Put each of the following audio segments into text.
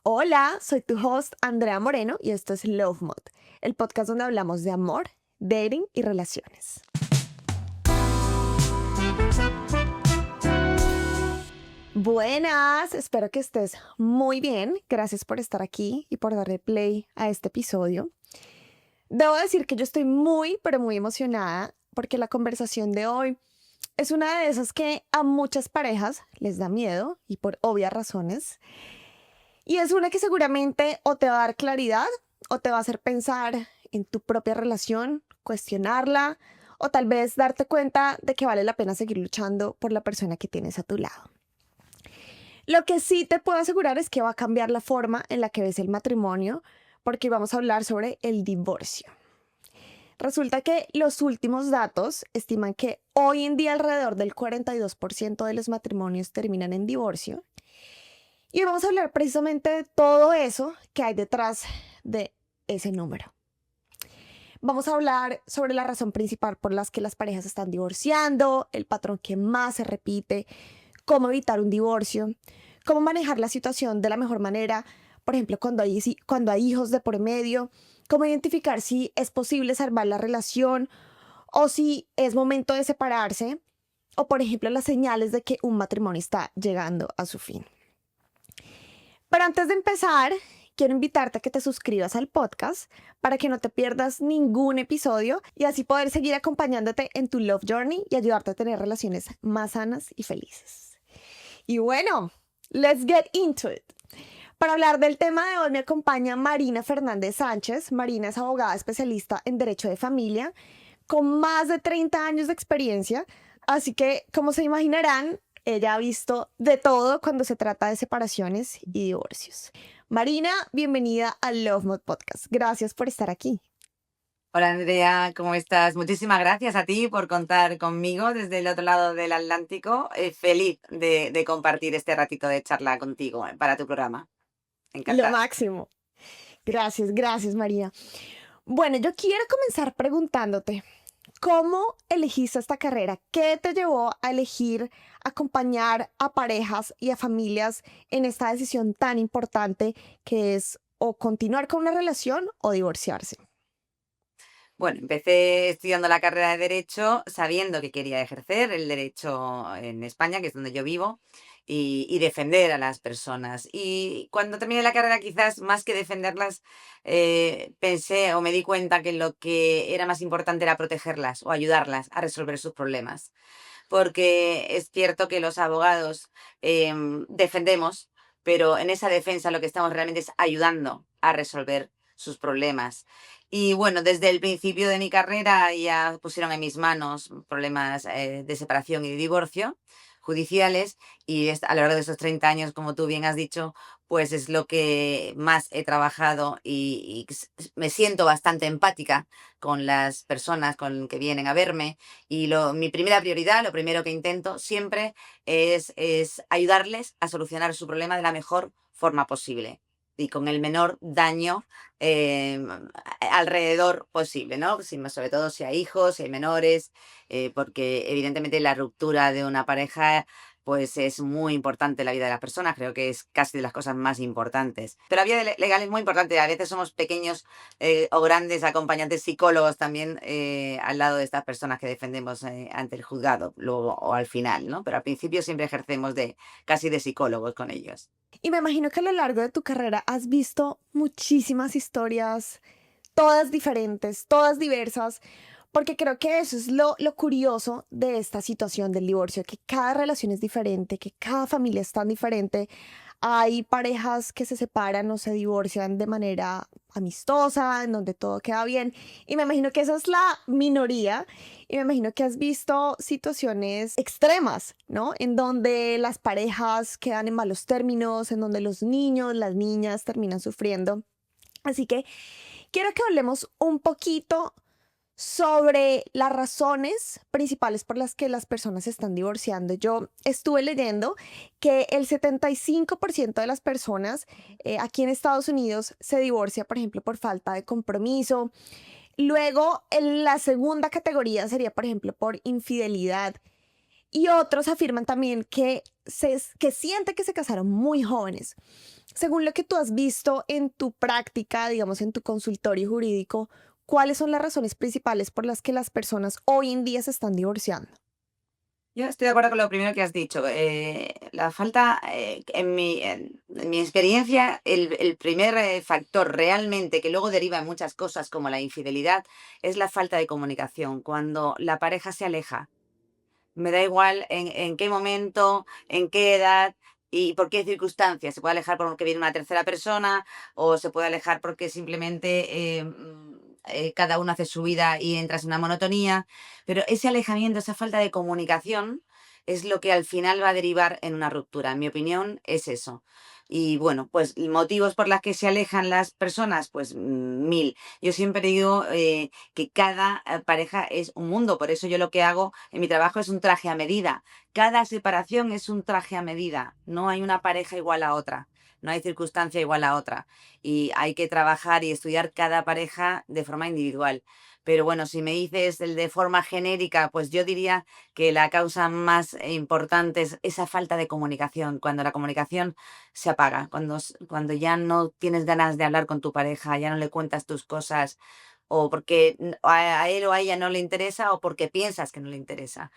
Hola, soy tu host Andrea Moreno y esto es Love Mod, el podcast donde hablamos de amor, dating y relaciones. Buenas, espero que estés muy bien. Gracias por estar aquí y por darle play a este episodio. Debo decir que yo estoy pero muy emocionada porque la conversación de hoy es una de esas que a muchas parejas les da miedo y por obvias razones. Y es una que seguramente o te va a dar claridad o te va a hacer pensar en tu propia relación, cuestionarla o tal vez darte cuenta de que vale la pena seguir luchando por la persona que tienes a tu lado. Lo que sí te puedo asegurar es que va a cambiar la forma en la que ves el matrimonio, porque vamos a hablar sobre el divorcio. Resulta que los últimos datos estiman que hoy en día alrededor del 42% de los matrimonios terminan en divorcio. Y hoy vamos a hablar precisamente de todo eso que hay detrás de ese número. Vamos a hablar sobre la razón principal por las que las parejas están divorciando, el patrón que más se repite, cómo evitar un divorcio, cómo manejar la situación de la mejor manera, por ejemplo, cuando hay hijos de por medio, cómo identificar si es posible salvar la relación o si es momento de separarse, o por ejemplo, las señales de que un matrimonio está llegando a su fin. Pero antes de empezar, quiero invitarte a que te suscribas al podcast para que no te pierdas ningún episodio y así poder seguir acompañándote en tu Love Journey y ayudarte a tener relaciones más sanas y felices. Y bueno, let's get into it. Para hablar del tema de hoy me acompaña Marina Fernández Sánchez. Marina es abogada especialista en Derecho de Familia con más de 30 años de experiencia, así que como se imaginarán, ella ha visto de todo cuando se trata de separaciones y divorcios. Marina, bienvenida al Love Mode Podcast. Gracias por estar aquí. Hola Andrea, ¿cómo estás? Muchísimas gracias a ti por contar conmigo desde el otro lado del Atlántico. Feliz de compartir este ratito de charla contigo para tu programa. Lo Encantada. máximo. Gracias, Marina. Bueno, yo quiero comenzar preguntándote, ¿cómo elegiste esta carrera? ¿Qué te llevó a elegir acompañar a parejas y a familias en esta decisión tan importante que es o continuar con una relación o divorciarse? Bueno, empecé estudiando la carrera de Derecho sabiendo que quería ejercer el derecho en España, que es donde yo vivo, y defender a las personas. Y cuando terminé la carrera, quizás más que defenderlas, pensé o me di cuenta que lo que era más importante era protegerlas o ayudarlas a resolver sus problemas. Porque es cierto que los abogados defendemos, pero en esa defensa lo que estamos realmente es ayudando a resolver sus problemas. Y bueno, desde el principio de mi carrera ya pusieron en mis manos problemas de separación y de divorcio judiciales y a lo largo de esos 30 años, como tú bien has dicho, pues es lo que más he trabajado y me siento bastante empática con las personas con que vienen a verme y mi primera prioridad, lo primero que intento siempre es ayudarles a solucionar su problema de la mejor forma posible y con el menor daño eh, alrededor posible, ¿no? Sobre todo si hay hijos, si hay menores, porque evidentemente la ruptura de una pareja pues es muy importante en la vida de las personas, creo que es casi de las cosas más importantes. Pero la vía legal es muy importante, a veces somos pequeños o grandes acompañantes psicólogos también al lado de estas personas que defendemos ante el juzgado, luego o al final, ¿no? Pero al principio siempre ejercemos casi de psicólogos con ellos. Y me imagino que a lo largo de tu carrera has visto muchísimas historias, todas diferentes, todas diversas, porque creo que eso es lo curioso de esta situación del divorcio, que cada relación es diferente, que cada familia es tan diferente. Hay parejas que se separan o se divorcian de manera amistosa, en donde todo queda bien. Y me imagino que esa es la minoría. Y me imagino que has visto situaciones extremas, ¿no? En donde las parejas quedan en malos términos, en donde los niños, las niñas terminan sufriendo. Así que quiero que hablemos un poquito sobre las razones principales por las que las personas se están divorciando. Yo estuve leyendo que el 75% de las personas aquí en Estados Unidos se divorcia, por ejemplo, por falta de compromiso. Luego, en la segunda categoría sería, por ejemplo, por infidelidad. Y otros afirman también que sienten que se casaron muy jóvenes. Según lo que tú has visto en tu práctica, digamos, en tu consultorio jurídico, ¿cuáles son las razones principales por las que las personas hoy en día se están divorciando? Yo estoy de acuerdo con lo primero que has dicho. La falta, en mi experiencia, el primer factor realmente que luego deriva en muchas cosas como la infidelidad es la falta de comunicación. Cuando la pareja se aleja, me da igual en qué momento, en qué edad y por qué circunstancias. Se puede alejar porque viene una tercera persona o se puede alejar porque simplemente cada uno hace su vida y entras en una monotonía. Pero ese alejamiento, esa falta de comunicación es lo que al final va a derivar en una ruptura. En mi opinión, es eso. Y bueno, pues motivos por los que se alejan las personas, pues mil. Yo siempre digo que cada pareja es un mundo, por eso yo lo que hago en mi trabajo es un traje a medida. Cada separación es un traje a medida, no hay una pareja igual a otra, no hay circunstancia igual a otra y hay que trabajar y estudiar cada pareja de forma individual. Pero bueno, si me dices el de forma genérica, pues yo diría que la causa más importante es esa falta de comunicación, cuando la comunicación se apaga, cuando ya no tienes ganas de hablar con tu pareja, ya no le cuentas tus cosas, o porque a él o a ella no le interesa, o porque piensas que no le interesa.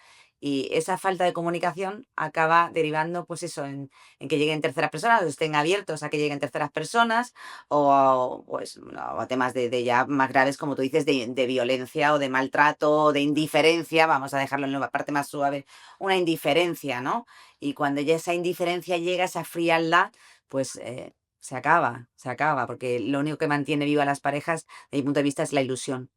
Y esa falta de comunicación acaba derivando, pues eso, en que lleguen terceras personas, o estén abiertos a que lleguen terceras personas, pues, no, a temas de ya más graves, como tú dices, de violencia o de maltrato o de indiferencia, vamos a dejarlo en la parte más suave, una indiferencia, ¿no? Y cuando ya esa indiferencia llega, esa frialdad, pues se acaba, porque lo único que mantiene viva a las parejas, desde mi punto de vista, es la ilusión.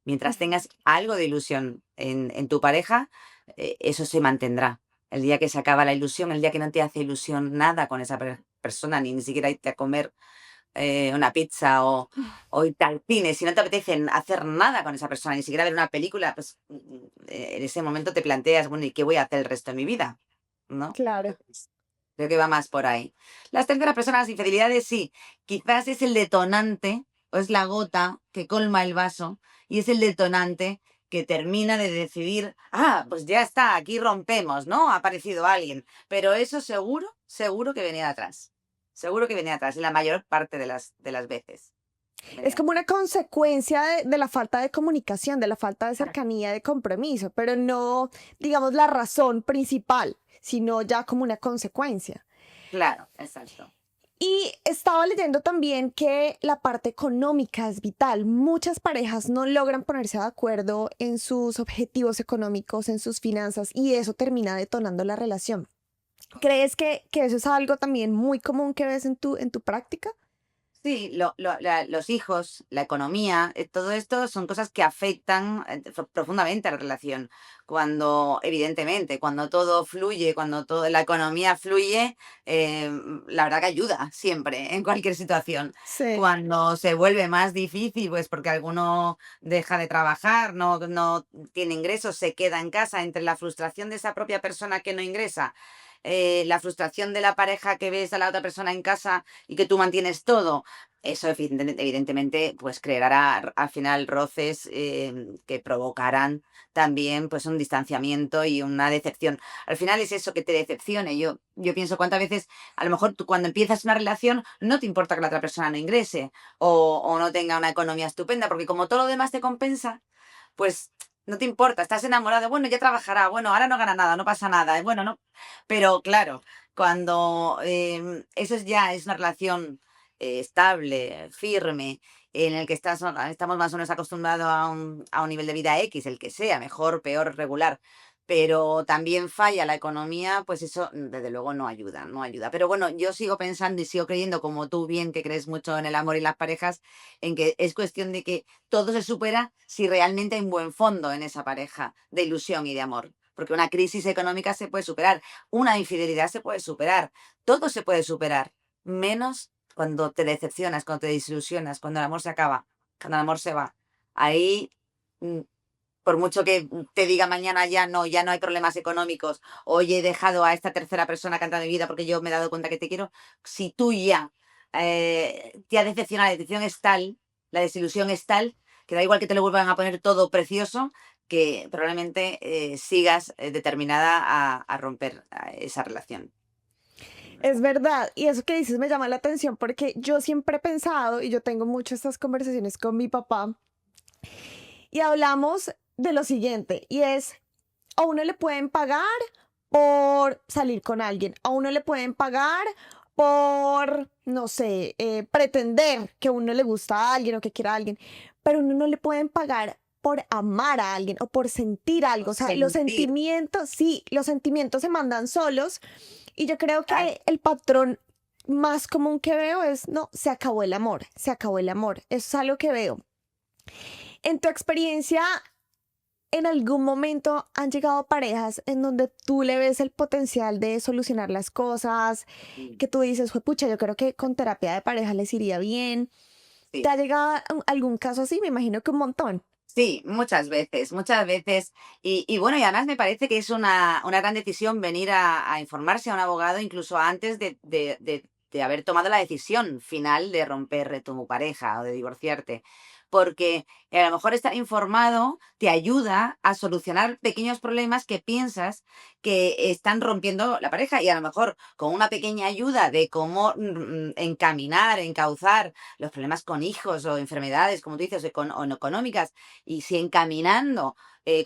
Mientras Ujú. tengas algo de ilusión en tu pareja, eso se mantendrá. El día que se acaba la ilusión, el día que no te hace ilusión nada con esa persona, ni siquiera irte a comer una pizza o irte al cine, si no te apetece hacer nada con esa persona, ni siquiera ver una película, pues en ese momento te planteas, bueno, ¿y qué voy a hacer el resto de mi vida? ¿No? Claro. Creo que va más por ahí. Las terceras personas, las infidelidades, sí, quizás es el detonante o es la gota que colma el vaso y es el detonante que termina de decidir, pues ya está, aquí rompemos, ¿no? Ha aparecido alguien. Pero eso seguro, seguro que venía de atrás. Seguro que venía de atrás, y la mayor parte de las veces. Es Venía de como atrás. una consecuencia de la falta de comunicación, de la falta de cercanía, de compromiso, pero no, digamos, la razón principal, sino ya como una consecuencia. Claro, exacto. Y estaba leyendo también que la parte económica es vital. Muchas parejas no logran ponerse de acuerdo en sus objetivos económicos, en sus finanzas, y eso termina detonando la relación. ¿Crees que eso es algo también muy común que ves en tu práctica? Sí, los hijos, la economía, todo esto son cosas que afectan profundamente a la relación. Cuando, evidentemente, cuando todo fluye, cuando la economía fluye, la verdad que ayuda siempre, en cualquier situación. Sí. Cuando se vuelve más difícil, pues porque alguno deja de trabajar, no tiene ingresos, se queda en casa, entre la frustración de esa propia persona que no ingresa, la frustración de la pareja que ves a la otra persona en casa y que tú mantienes todo, eso evidentemente, pues creará al final roces que provocarán también pues un distanciamiento y una decepción. Al final es eso que te decepcione. Yo pienso cuántas veces, a lo mejor tú cuando empiezas una relación no te importa que la otra persona no ingrese o no tenga una economía estupenda, porque como todo lo demás te compensa, pues no te importa, estás enamorado, bueno, ya trabajará, bueno, ahora no gana nada, no pasa nada, bueno, no. Pero claro, cuando ya es una relación estable, firme, en el que estamos más o menos acostumbrados a un nivel de vida X, el que sea, mejor, peor, regular, pero también falla la economía, pues eso desde luego no ayuda, no ayuda. Pero bueno, yo sigo pensando y sigo creyendo, como tú bien que crees mucho en el amor y las parejas, en que es cuestión de que todo se supera si realmente hay un buen fondo en esa pareja de ilusión y de amor. Porque una crisis económica se puede superar, una infidelidad se puede superar, todo se puede superar, menos cuando te decepcionas, cuando te desilusionas, cuando el amor se acaba, cuando el amor se va. Ahí, mm, por mucho que te diga mañana ya no hay problemas económicos, hoy he dejado a esta tercera persona que ha entrado en mi vida porque yo me he dado cuenta que te quiero, si tú ya te has decepcionado, la decepción es tal, la desilusión es tal, que da igual que te lo vuelvan a poner todo precioso, que probablemente sigas determinada a romper esa relación. Es verdad, y eso que dices me llama la atención porque yo siempre he pensado, y yo tengo muchas estas conversaciones con mi papá, y hablamos de lo siguiente, y es, a uno le pueden pagar por salir con alguien, a uno le pueden pagar por, no sé, pretender que a uno le gusta a alguien o que quiera a alguien, pero a uno no le pueden pagar por amar a alguien o por sentir O algo. O sea, los sentir, sentimientos, sí, los sentimientos se mandan solos y yo creo claro. que el patrón más común que veo es, no, se acabó el amor, se acabó el amor. Eso es algo que veo. En tu experiencia, ¿en algún momento han llegado parejas en donde tú le ves el potencial de solucionar las cosas, Mm, que tú dices, pucha, yo creo que con terapia de pareja les iría bien? ¿Te sí. ha llegado algún caso así? Me imagino que un montón. Sí, muchas veces, muchas veces. Y bueno, y además me parece que es una gran decisión venir a informarse a un abogado incluso antes de haber tomado la decisión final de romper tu pareja o de divorciarte. Porque a lo mejor estar informado te ayuda a solucionar pequeños problemas que piensas que están rompiendo la pareja y a lo mejor con una pequeña ayuda de cómo encaminar, encauzar los problemas con hijos o enfermedades, como tú dices, o no económicas, y si encaminando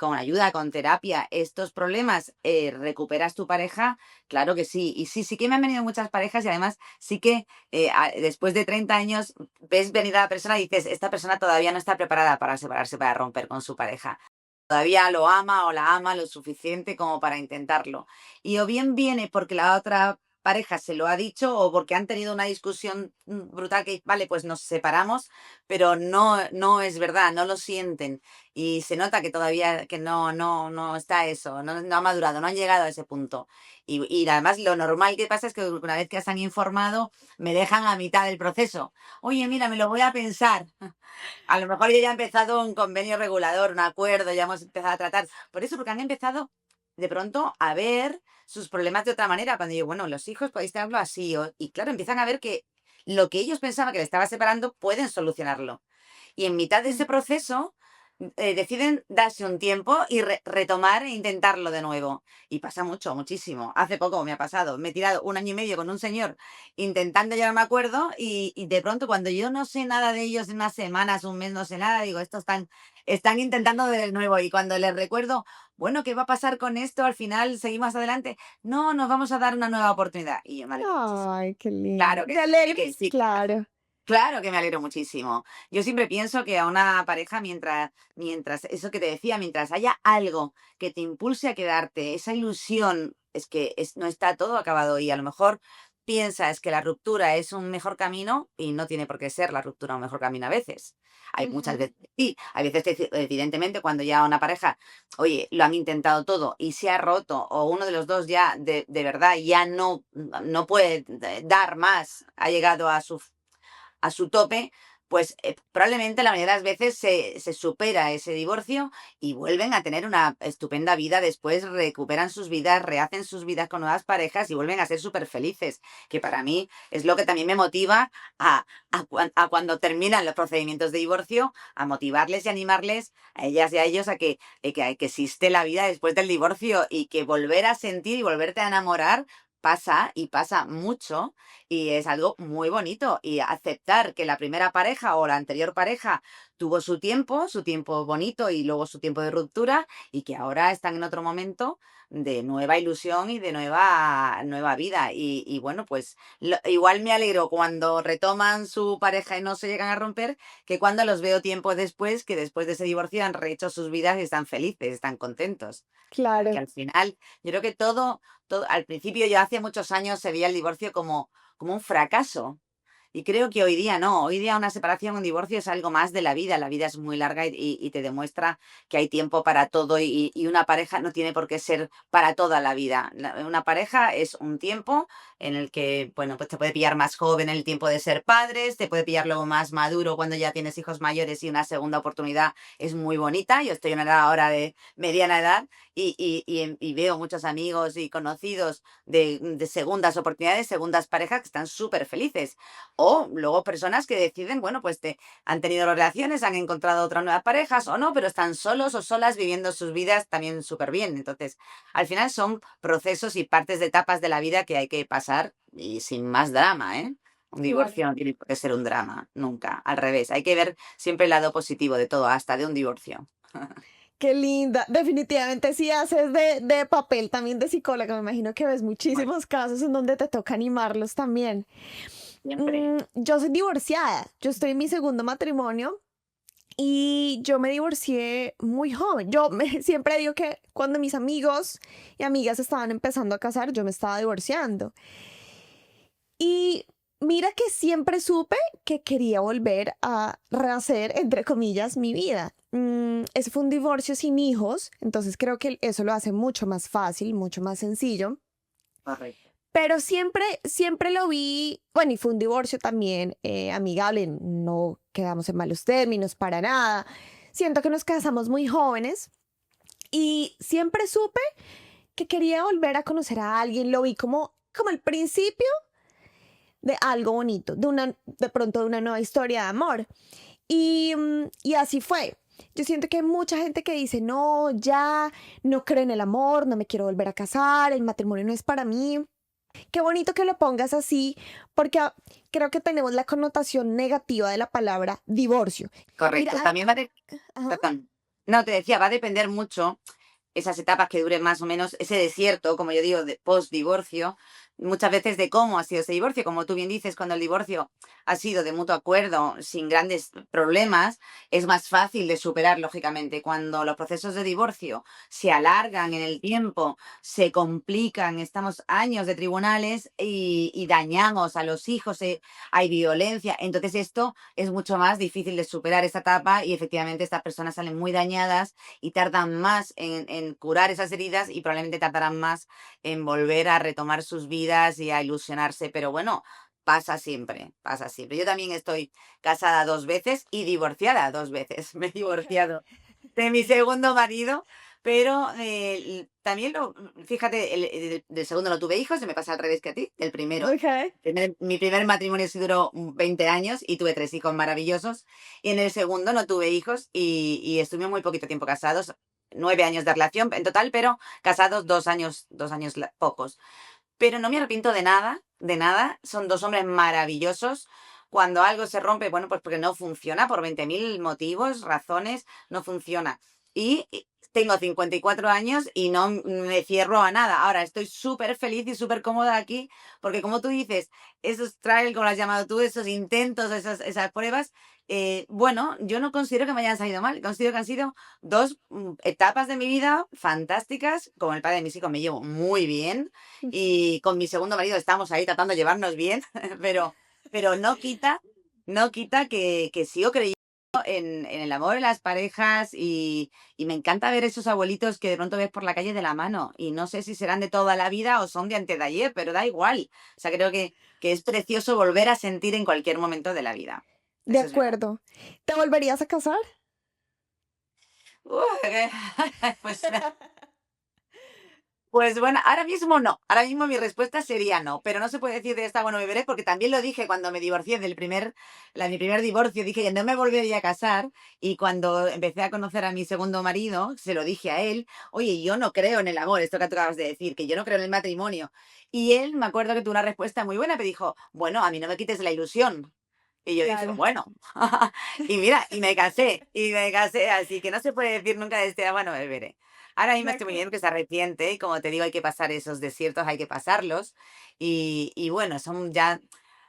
con ayuda, con terapia, estos problemas recuperas tu pareja, claro que sí. Y sí, sí que me han venido muchas parejas y además sí que después de 30 años ves venir a la persona y dices, esta persona todavía no está preparada para separarse, para romper con su pareja. Todavía lo ama o la ama lo suficiente como para intentarlo. Y o bien viene porque la otra pareja se lo ha dicho o porque han tenido una discusión brutal que, vale, pues nos separamos, pero no es verdad, no lo sienten. Y se nota que todavía que no está eso, no ha madurado, no han llegado a ese punto. Y además lo normal que pasa es que una vez que se han informado, me dejan a mitad del proceso. Oye, mira, me lo voy a pensar. A lo mejor yo ya he empezado un convenio regulador, un acuerdo, ya hemos empezado a tratar. Por eso, porque han empezado de pronto a ver sus problemas de otra manera. Cuando digo, bueno, los hijos podéis tenerlo así. Y claro, empiezan a ver que lo que ellos pensaban que le estaba separando pueden solucionarlo. Y en mitad de ese proceso deciden darse un tiempo y retomar e intentarlo de nuevo. Y pasa mucho, muchísimo. Hace poco me ha pasado. Me he tirado 1 año y medio con un señor intentando llegar a un acuerdo y de pronto cuando yo no sé nada de ellos en unas semanas, un mes, no sé nada, digo, estos están intentando de nuevo. Y cuando les recuerdo, bueno, ¿qué va a pasar con esto? Al final seguimos adelante. No, nos vamos a dar una nueva oportunidad. Y yo me alegro muchísimo. Ay, qué lindo. Claro que ¿Te sí, alegras? que sí. Claro. Claro que me alegro muchísimo. Yo siempre pienso que a una pareja, mientras eso que te decía, mientras haya algo que te impulse a quedarte, esa ilusión, es que no está todo acabado y a lo mejor piensas que la ruptura es un mejor camino y no tiene por qué ser la ruptura un mejor camino a veces. Hay muchas Ujú. veces que sí, hay veces que evidentemente cuando ya una pareja, oye, lo han intentado todo y se ha roto o uno de los dos ya de verdad ya no puede dar más, ha llegado a su tope, pues probablemente la mayoría de las veces se supera ese divorcio y vuelven a tener una estupenda vida, después recuperan sus vidas, rehacen sus vidas con nuevas parejas y vuelven a ser súper felices, que para mí es lo que también me motiva a cuando terminan los procedimientos de divorcio, a motivarles y animarles a ellas y a ellos a que existe la vida después del divorcio y que volver a sentir y volverte a enamorar pasa y pasa mucho y es algo muy bonito. Y aceptar que la primera pareja o la anterior pareja tuvo su tiempo bonito y luego su tiempo de ruptura y que ahora están en otro momento de nueva ilusión y de nueva vida. Y bueno, pues igual me alegro cuando retoman su pareja y no se llegan a romper que cuando los veo tiempo después, que después de ese divorcio han rehecho sus vidas y están felices, están contentos. Que Claro. al final, yo creo que todo, al principio, yo hace muchos años se veía el divorcio como un fracaso. Y creo que hoy día no, hoy día una separación, un divorcio es algo más de la vida es muy larga y te demuestra que hay tiempo para todo y una pareja no tiene por qué ser para toda la vida. Una pareja es un tiempo en el que, bueno, pues te puede pillar más joven en el tiempo de ser padres, te puede pillar luego más maduro cuando ya tienes hijos mayores y una segunda oportunidad es muy bonita. Yo estoy en una edad ahora de mediana edad y veo muchos amigos y conocidos de segundas oportunidades, segundas parejas que están súper felices. O luego personas que deciden, bueno, pues han tenido relaciones, han encontrado otras nuevas parejas o no, pero están solos o solas viviendo sus vidas también súper bien. Entonces, al final son procesos y partes de etapas de la vida que hay que pasar y sin más drama, ¿eh? Un Claro. divorcio no tiene por qué ser un drama, nunca. Al revés, hay que ver siempre el lado positivo de todo, hasta de un divorcio. Qué linda. Definitivamente sí haces de papel también de psicóloga. Me imagino que ves Bueno, muchísimos casos en donde te toca animarlos también. siempre. Yo soy divorciada. Yo estoy en mi segundo matrimonio y yo me divorcié muy joven. Siempre digo que cuando mis amigos y amigas estaban empezando a casar, yo me estaba divorciando. Y mira que siempre supe que quería volver a rehacer, entre comillas, mi vida. Ese fue un divorcio sin hijos, entonces creo que eso lo hace mucho más fácil, mucho más sencillo. Correcto. Pero siempre lo vi, bueno, y fue un divorcio también amigable, no quedamos en malos términos para nada. Siento que nos casamos muy jóvenes y siempre supe que quería volver a conocer a alguien, lo vi como el principio de algo bonito, de pronto de una nueva historia de amor. Y así fue. Yo siento que hay mucha gente que dice, no, ya, no creo en el amor, no me quiero volver a casar, el matrimonio no es para mí. Qué bonito que lo pongas así, porque creo que tenemos la connotación negativa de la palabra divorcio. Mira, Correcto. También va de ajá, perdón. No, te decía, va a depender mucho esas etapas que duren más o menos ese desierto, como yo digo, de post-divorcio, muchas veces de cómo ha sido ese divorcio. Como tú bien dices, cuando el divorcio ha sido de mutuo acuerdo, sin grandes problemas, es más fácil de superar, lógicamente. Cuando los procesos de divorcio se alargan en el tiempo, se complican, estamos años de tribunales y dañamos a los hijos, hay violencia. Entonces esto es mucho más difícil de superar esa etapa y efectivamente estas personas salen muy dañadas y tardan más en curar esas heridas y probablemente tardarán más en volver a retomar sus vidas y a ilusionarse. Pero bueno, pasa siempre, pasa siempre. Yo también estoy casada 2 veces y divorciada 2 veces. Me he divorciado de mi segundo marido, pero también fíjate, del segundo no tuve hijos, se me pasa al revés que a ti, del primero. ok. Mi primer matrimonio sí duró 20 años y tuve 3 hijos maravillosos. Y en el segundo no tuve hijos y estuvimos muy poquito tiempo casados, 9 años de relación en total, pero casados 2 años, 2 años pocos. Pero no me arrepiento de nada, de nada. Son dos hombres maravillosos. Cuando algo se rompe, bueno, pues porque no funciona, por 20.000 motivos, razones, no funciona. Y tengo 54 años y no me cierro a nada. Ahora estoy súper feliz y súper cómoda aquí, porque como tú dices, esos trials, como lo has llamado tú, esos intentos, esas pruebas, bueno, yo no considero que me hayan salido mal. Considero que han sido dos etapas de mi vida fantásticas. Con el padre de mis hijos me llevo muy bien y con mi segundo marido estamos ahí tratando de llevarnos bien, pero no quita que sigo creyendo en el amor, en las parejas y me encanta ver esos abuelitos que de pronto ves por la calle de la mano y no sé si serán de toda la vida o son de antes de ayer, pero da igual. O sea, creo que es precioso volver a sentir en cualquier momento de la vida. De Eso es verdad. acuerdo. ¿Te volverías a casar? Uy, pues Pues bueno, ahora mismo no. Ahora mismo mi respuesta sería no, pero no se puede decir de esta, bueno, me veré, porque también lo dije cuando me divorcié mi primer divorcio, dije que no me volvería a casar y cuando empecé a conocer a mi segundo marido, se lo dije a él, oye, yo no creo en el amor, esto que tú acabas de decir, que yo no creo en el matrimonio. Y él, me acuerdo que tuvo una respuesta muy buena, me dijo, bueno, a mí no me quites la ilusión. Y yo dije, Claro. bueno, y mira, y me casé, así que no se puede decir nunca de este, bueno, me veré. Ahora mismo De estoy muy acuerdo. bien que se arrepiente y como te digo, hay que pasar esos desiertos, hay que pasarlos. Y bueno,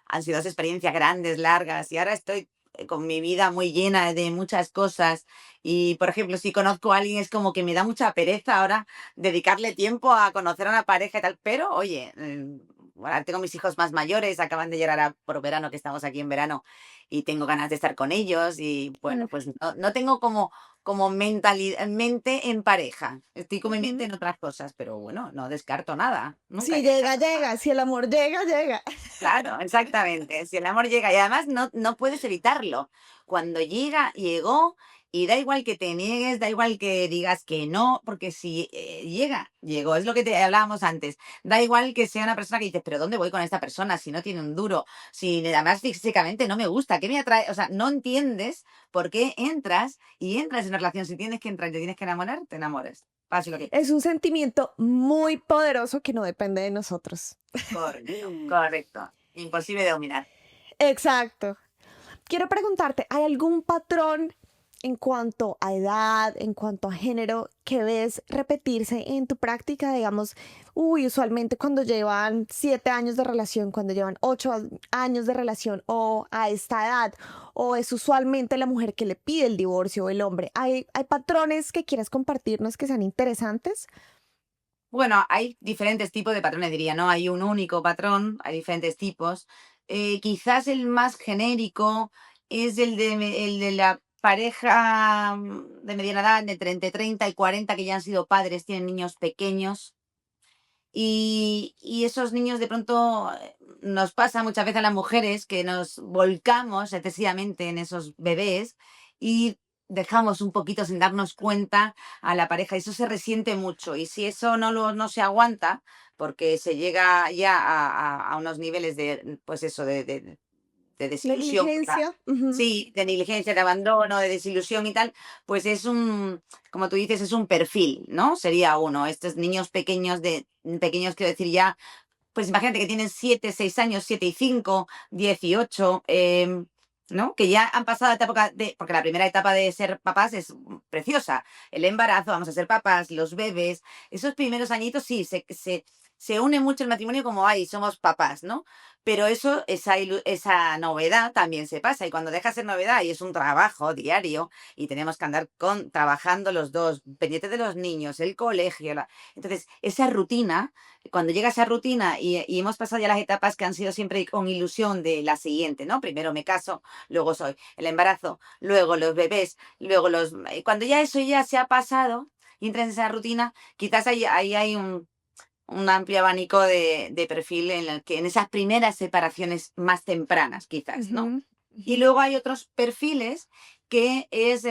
han sido 2 experiencias grandes, largas y ahora estoy con mi vida muy llena de muchas cosas. Y por ejemplo, si conozco a alguien es como que me da mucha pereza ahora dedicarle tiempo a conocer a una pareja y tal, pero oye, bueno, tengo mis hijos más mayores, acaban de llegar por verano, que estamos aquí en verano, y tengo ganas de estar con ellos y bueno, pues no tengo como mente en pareja. Estoy con mi mente Ujú. en otras cosas, pero bueno, no descarto nada. Nunca Si hay que llega, descartar nada. llega. Si el amor llega, llega. Claro, exactamente. Si el amor llega y además no puedes evitarlo. Cuando llega, llegó y da igual que te niegues, da igual que digas que no, porque si llega, llegó. Es lo que te hablábamos antes. Da igual que sea una persona que dices, pero ¿dónde voy con esta persona si no tiene un duro? Si además físicamente no me gusta, ¿qué me atrae? O sea, no entiendes por qué entras y entras en una relación. Si tienes que entrar y te tienes que enamorar, te enamoras. pase lo que Es un sentimiento muy poderoso que no depende de nosotros. correcto, correcto. Imposible de dominar. Exacto. Quiero preguntarte, ¿hay algún patrón en cuanto a edad, en cuanto a género, que ves repetirse en tu práctica? Digamos, usualmente cuando llevan 7 años de relación, cuando llevan 8 años de relación o a esta edad, o es usualmente la mujer que le pide el divorcio o el hombre. ¿Hay patrones que quieras compartirnos que sean interesantes? Bueno, hay diferentes tipos de patrones, diría, no hay un único patrón, hay diferentes tipos. Quizás el más genérico es el de la pareja de mediana edad, entre 30 y 40, que ya han sido padres, tienen niños pequeños. Y esos niños de pronto nos pasa muchas veces a las mujeres que nos volcamos excesivamente en esos bebés y dejamos un poquito sin darnos cuenta a la pareja. Eso se resiente mucho. Y si eso no se aguanta, porque se llega ya a unos niveles de, pues eso, de desilusión, Negligencia. Ujú. sí, de negligencia, de abandono, de desilusión y tal, pues es un, como tú dices, es un perfil, ¿no? Sería uno. Estos niños pequeños, pequeños quiero decir ya, pues imagínate que tienen 7, 6 años, 7 y 5, 18, ¿no? Que ya han pasado la etapa porque la primera etapa de ser papás es preciosa. El embarazo, vamos a ser papás, los bebés, esos primeros añitos sí, se une mucho el matrimonio como, ay, somos papás, ¿no? Pero eso, esa novedad también se pasa. Y cuando deja de ser novedad y es un trabajo diario y tenemos que andar trabajando los dos, pendientes de los niños, el colegio, entonces esa rutina, cuando llega esa rutina y hemos pasado ya las etapas que han sido siempre con ilusión de la siguiente, ¿no? Primero me caso, luego soy el embarazo, luego los bebés, luego cuando ya eso ya se ha pasado y entras en esa rutina, quizás ahí hay un amplio abanico de perfil en el que en esas primeras separaciones más tempranas, quizás, ¿no? Ujú, Y ujú. luego hay otros perfiles que es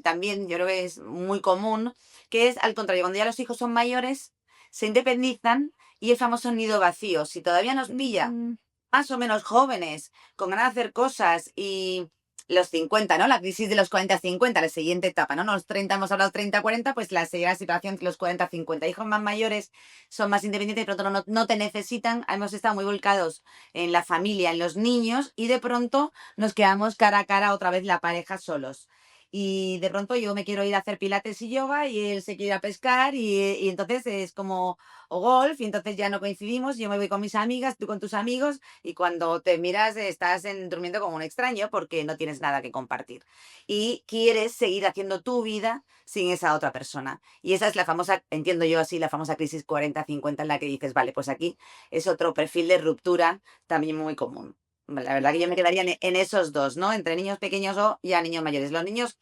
también, yo creo que es muy común, que es al contrario, cuando ya los hijos son mayores, se independizan y el famoso nido vacío. Si todavía nos pilla Mm, más o menos jóvenes, con ganas de hacer cosas y los 50, ¿no? La crisis de los 40-50, la siguiente etapa, ¿no? Los 30 hemos hablado 30-40, pues la siguiente situación los 40-50. Hijos más mayores son más independientes y de pronto no te necesitan. Hemos estado muy volcados en la familia, en los niños y de pronto nos quedamos cara a cara otra vez la pareja solos. Y de pronto yo me quiero ir a hacer pilates y yoga y él se quiere ir a pescar y entonces es como, o golf, y entonces ya no coincidimos, yo me voy con mis amigas, tú con tus amigos, y cuando te miras estás durmiendo como un extraño porque no tienes nada que compartir. Y quieres seguir haciendo tu vida sin esa otra persona. Y esa es la famosa, entiendo yo así, la famosa crisis 40-50 en la que dices, vale, pues aquí es otro perfil de ruptura también muy común. La verdad que yo me quedaría en esos dos, ¿no? Entre niños pequeños o ya niños mayores. Los niños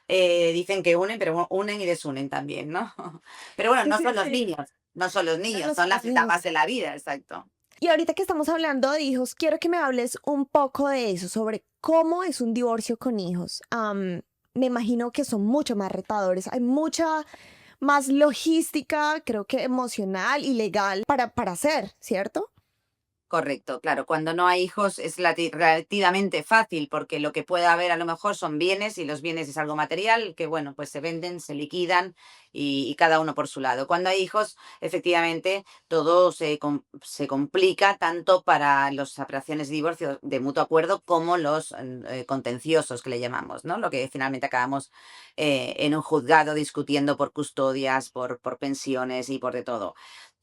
dicen que unen, pero unen y desunen también, ¿no? Pero bueno, sí, no sí, son los sí. niños, no son los No, niños, no son son las los niños. etapas de la vida, exacto. Y ahorita que estamos hablando de hijos, quiero que me hables un poco de eso, sobre cómo es un divorcio con hijos. Me imagino que son mucho más retadores, hay mucha más logística, creo que emocional y legal para hacer, ¿cierto? Correcto, claro. Cuando no hay hijos es relativamente fácil porque lo que puede haber a lo mejor son bienes y los bienes es algo material que, bueno, pues se venden, se liquidan y cada uno por su lado. Cuando hay hijos, efectivamente, todo se complica tanto para las separaciones y divorcios de mutuo acuerdo como los contenciosos que le llamamos, ¿no? Lo que finalmente acabamos en un juzgado discutiendo por custodias, por pensiones y por de todo.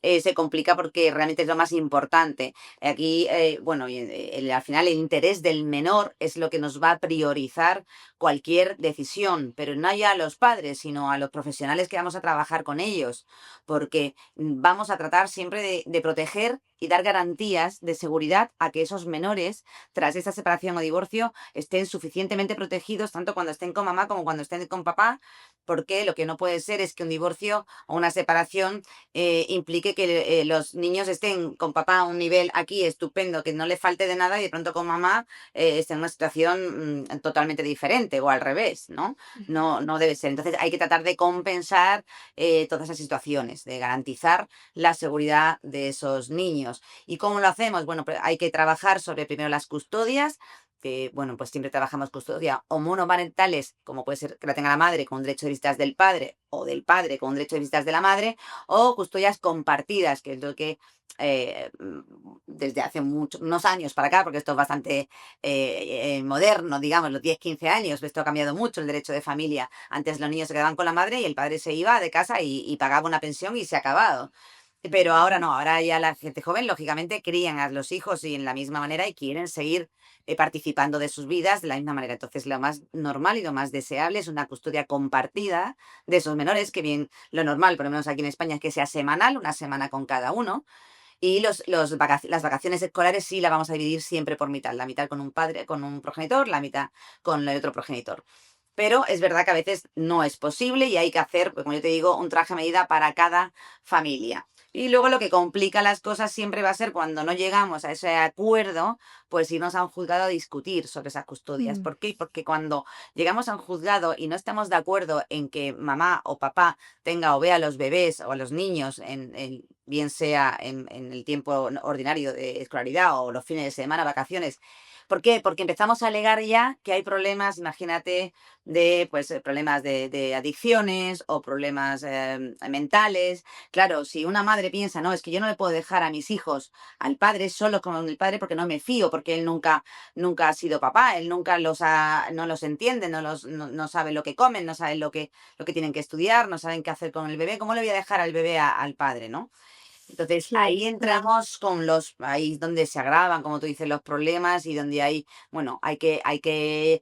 Se complica porque realmente es lo más importante. Aquí, bueno, al final el interés del menor es lo que nos va a priorizar cualquier decisión, pero no ya a los padres, sino a los profesionales que vamos a trabajar con ellos, porque vamos a tratar siempre de proteger y dar garantías de seguridad a que esos menores, tras esa separación o divorcio, estén suficientemente protegidos, tanto cuando estén con mamá como cuando estén con papá, porque lo que no puede ser es que un divorcio o una separación implique que los niños estén con papá a un nivel aquí estupendo, que no le falte de nada y de pronto con mamá esté en una situación totalmente diferente o al revés, ¿no? Ujú. No debe ser. Entonces hay que tratar de compensar todas esas situaciones, de garantizar la seguridad de esos niños. ¿Y cómo lo hacemos? Bueno, pues hay que trabajar sobre primero las custodias, que, bueno, pues siempre trabajamos custodia o monoparentales, como puede ser que la tenga la madre con un derecho de visitas del padre, o del padre con un derecho de visitas de la madre, o custodias compartidas, que es lo que desde hace unos años para acá, porque esto es bastante moderno, digamos, los 10 15 años, esto ha cambiado mucho el derecho de familia. Antes los niños se quedaban con la madre y el padre se iba de casa y pagaba una pensión y se ha acabado. Pero ahora no, ahora ya la gente joven, lógicamente, crían a los hijos y en la misma manera y quieren seguir participando de sus vidas de la misma manera. Entonces, lo más normal y lo más deseable es una custodia compartida de esos menores, que bien, lo normal, por lo menos aquí en España, es que sea semanal, una semana con cada uno. Y las vacaciones escolares sí las vamos a dividir siempre por mitad, la mitad con un padre, con un progenitor, la mitad con el otro progenitor. Pero es verdad que a veces no es posible y hay que hacer, pues, como yo te digo, un traje a medida para cada familia. Y luego lo que complica las cosas siempre va a ser cuando no llegamos a ese acuerdo, pues irnos a un juzgado a discutir sobre esas custodias. Mm, ¿Por qué? Porque cuando llegamos a un juzgado y no estamos de acuerdo en que mamá o papá tenga o vea a los bebés o a los niños, bien sea en el tiempo ordinario de escolaridad o los fines de semana, vacaciones. ¿Por qué? Porque empezamos a alegar ya que hay problemas, imagínate, de pues problemas de adicciones o problemas mentales. Claro, si una madre piensa, no, es que yo no le puedo dejar a mis hijos al padre solo con el padre porque no me fío, porque él nunca ha sido papá, él nunca no los entiende, no sabe lo que comen, no sabe lo que tienen que estudiar, no saben qué hacer con el bebé, ¿cómo le voy a dejar al bebé al padre, no? Entonces, claro, ahí entramos ahí es donde se agravan, como tú dices, los problemas y donde bueno, hay que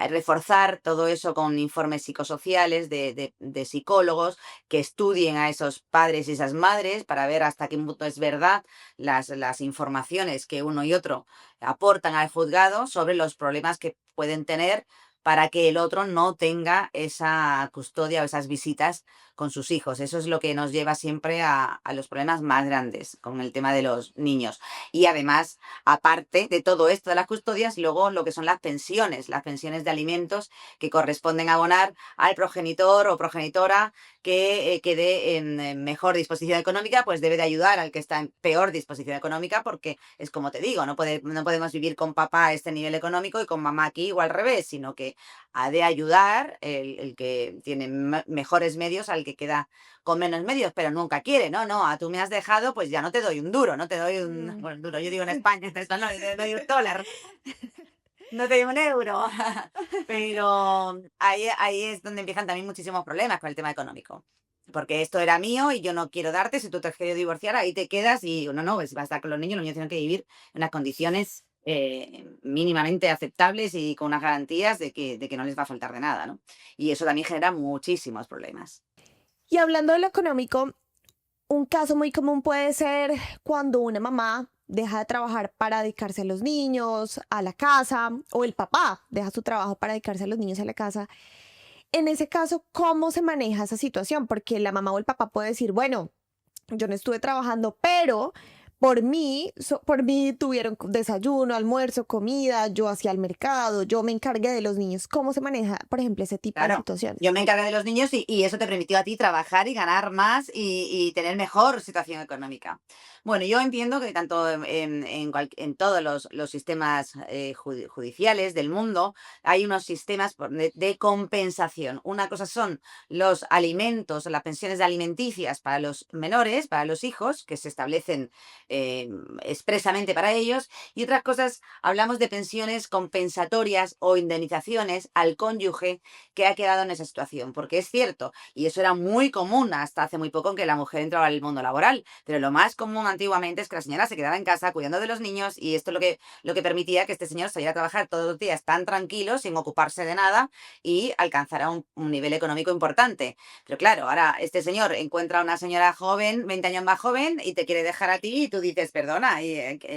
reforzar todo eso con informes psicosociales de psicólogos que estudien a esos padres y esas madres para ver hasta qué punto es verdad las informaciones que uno y otro aportan al juzgado sobre los problemas que pueden tener para que el otro no tenga esa custodia o esas visitas con sus hijos. Eso es lo que nos lleva siempre a los problemas más grandes con el tema de los niños. Y además, aparte de todo esto de las custodias, luego lo que son las pensiones de alimentos que corresponden abonar al progenitor o progenitora que quede en mejor disposición económica, pues debe de ayudar al que está en peor disposición económica, porque es como te digo, no podemos vivir con papá a este nivel económico y con mamá aquí o al revés, sino que ha de ayudar el que tiene mejores medios al que queda con menos medios, pero nunca quiere, no, no, tú me has dejado, pues ya no te doy un duro, no te doy mm. bueno, duro, yo digo en España, esto no, te doy un dólar, no te doy un euro, pero ahí es donde empiezan también muchísimos problemas con el tema económico. Porque esto era mío y yo no quiero darte, si tú te has querido divorciar, ahí te quedas y no, pues vas a estar con los niños tienen que vivir en unas condiciones mínimamente aceptables y con unas garantías de que no les va a faltar de nada, ¿no? Y eso también genera muchísimos problemas. Y hablando de lo económico, un caso muy común puede ser cuando una mamá deja de trabajar para dedicarse a los niños, a la casa, o el papá deja su trabajo para dedicarse a los niños y a la casa. En ese caso, ¿cómo se maneja esa situación? Porque la mamá o el papá puede decir, bueno, yo no estuve trabajando, pero por mí tuvieron desayuno, almuerzo, comida, yo hacía el mercado, yo me encargué de los niños. ¿Cómo se maneja, por ejemplo, ese tipo de Claro, yo situaciones? me encargué de los niños y eso te permitió a ti trabajar y ganar más y tener mejor situación económica. Bueno, yo entiendo que tanto en todos los sistemas judiciales del mundo hay unos sistemas de compensación. Una cosa son los alimentos, las pensiones alimenticias para los menores, para los hijos, que se establecen eh, expresamente para ellos, y otras cosas, hablamos de pensiones compensatorias o indemnizaciones al cónyuge que ha quedado en esa situación, porque es cierto, y eso era muy común hasta hace muy poco en que la mujer entraba al mundo laboral, pero lo más común antiguamente es que la señora se quedaba en casa cuidando de los niños y esto lo que permitía que este señor saliera a trabajar todos los días tan tranquilo, sin ocuparse de nada y alcanzara un nivel económico importante. Pero claro, ahora este señor encuentra a una señora joven, 20 años más joven, y te quiere dejar a ti y tú dices, perdona,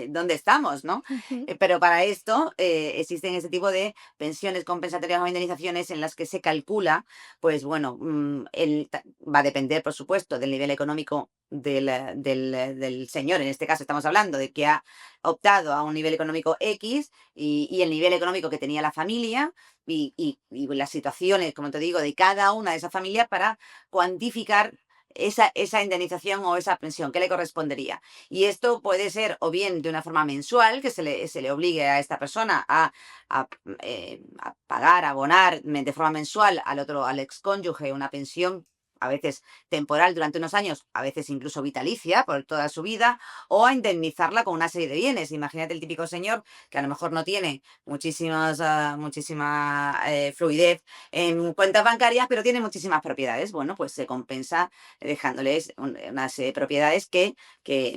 ¿dónde estamos, no? Ujú. Pero para esto existen ese tipo de pensiones compensatorias o indemnizaciones en las que se calcula, pues bueno, va a depender, por supuesto, del nivel económico del señor. En este caso estamos hablando de que ha optado a un nivel económico X y el nivel económico que tenía la familia y las situaciones, como te digo, de cada una de esas familias para cuantificar esa indemnización o esa pensión, ¿qué le correspondería? Y esto puede ser o bien de una forma mensual, que se le obligue a esta persona a pagar, a abonar de forma mensual al excónyuge una pensión, a veces temporal durante unos años, a veces incluso vitalicia por toda su vida, o a indemnizarla con una serie de bienes. Imagínate el típico señor que a lo mejor no tiene muchísima fluidez en cuentas bancarias, pero tiene muchísimas propiedades. Bueno, pues se compensa dejándoles unas propiedades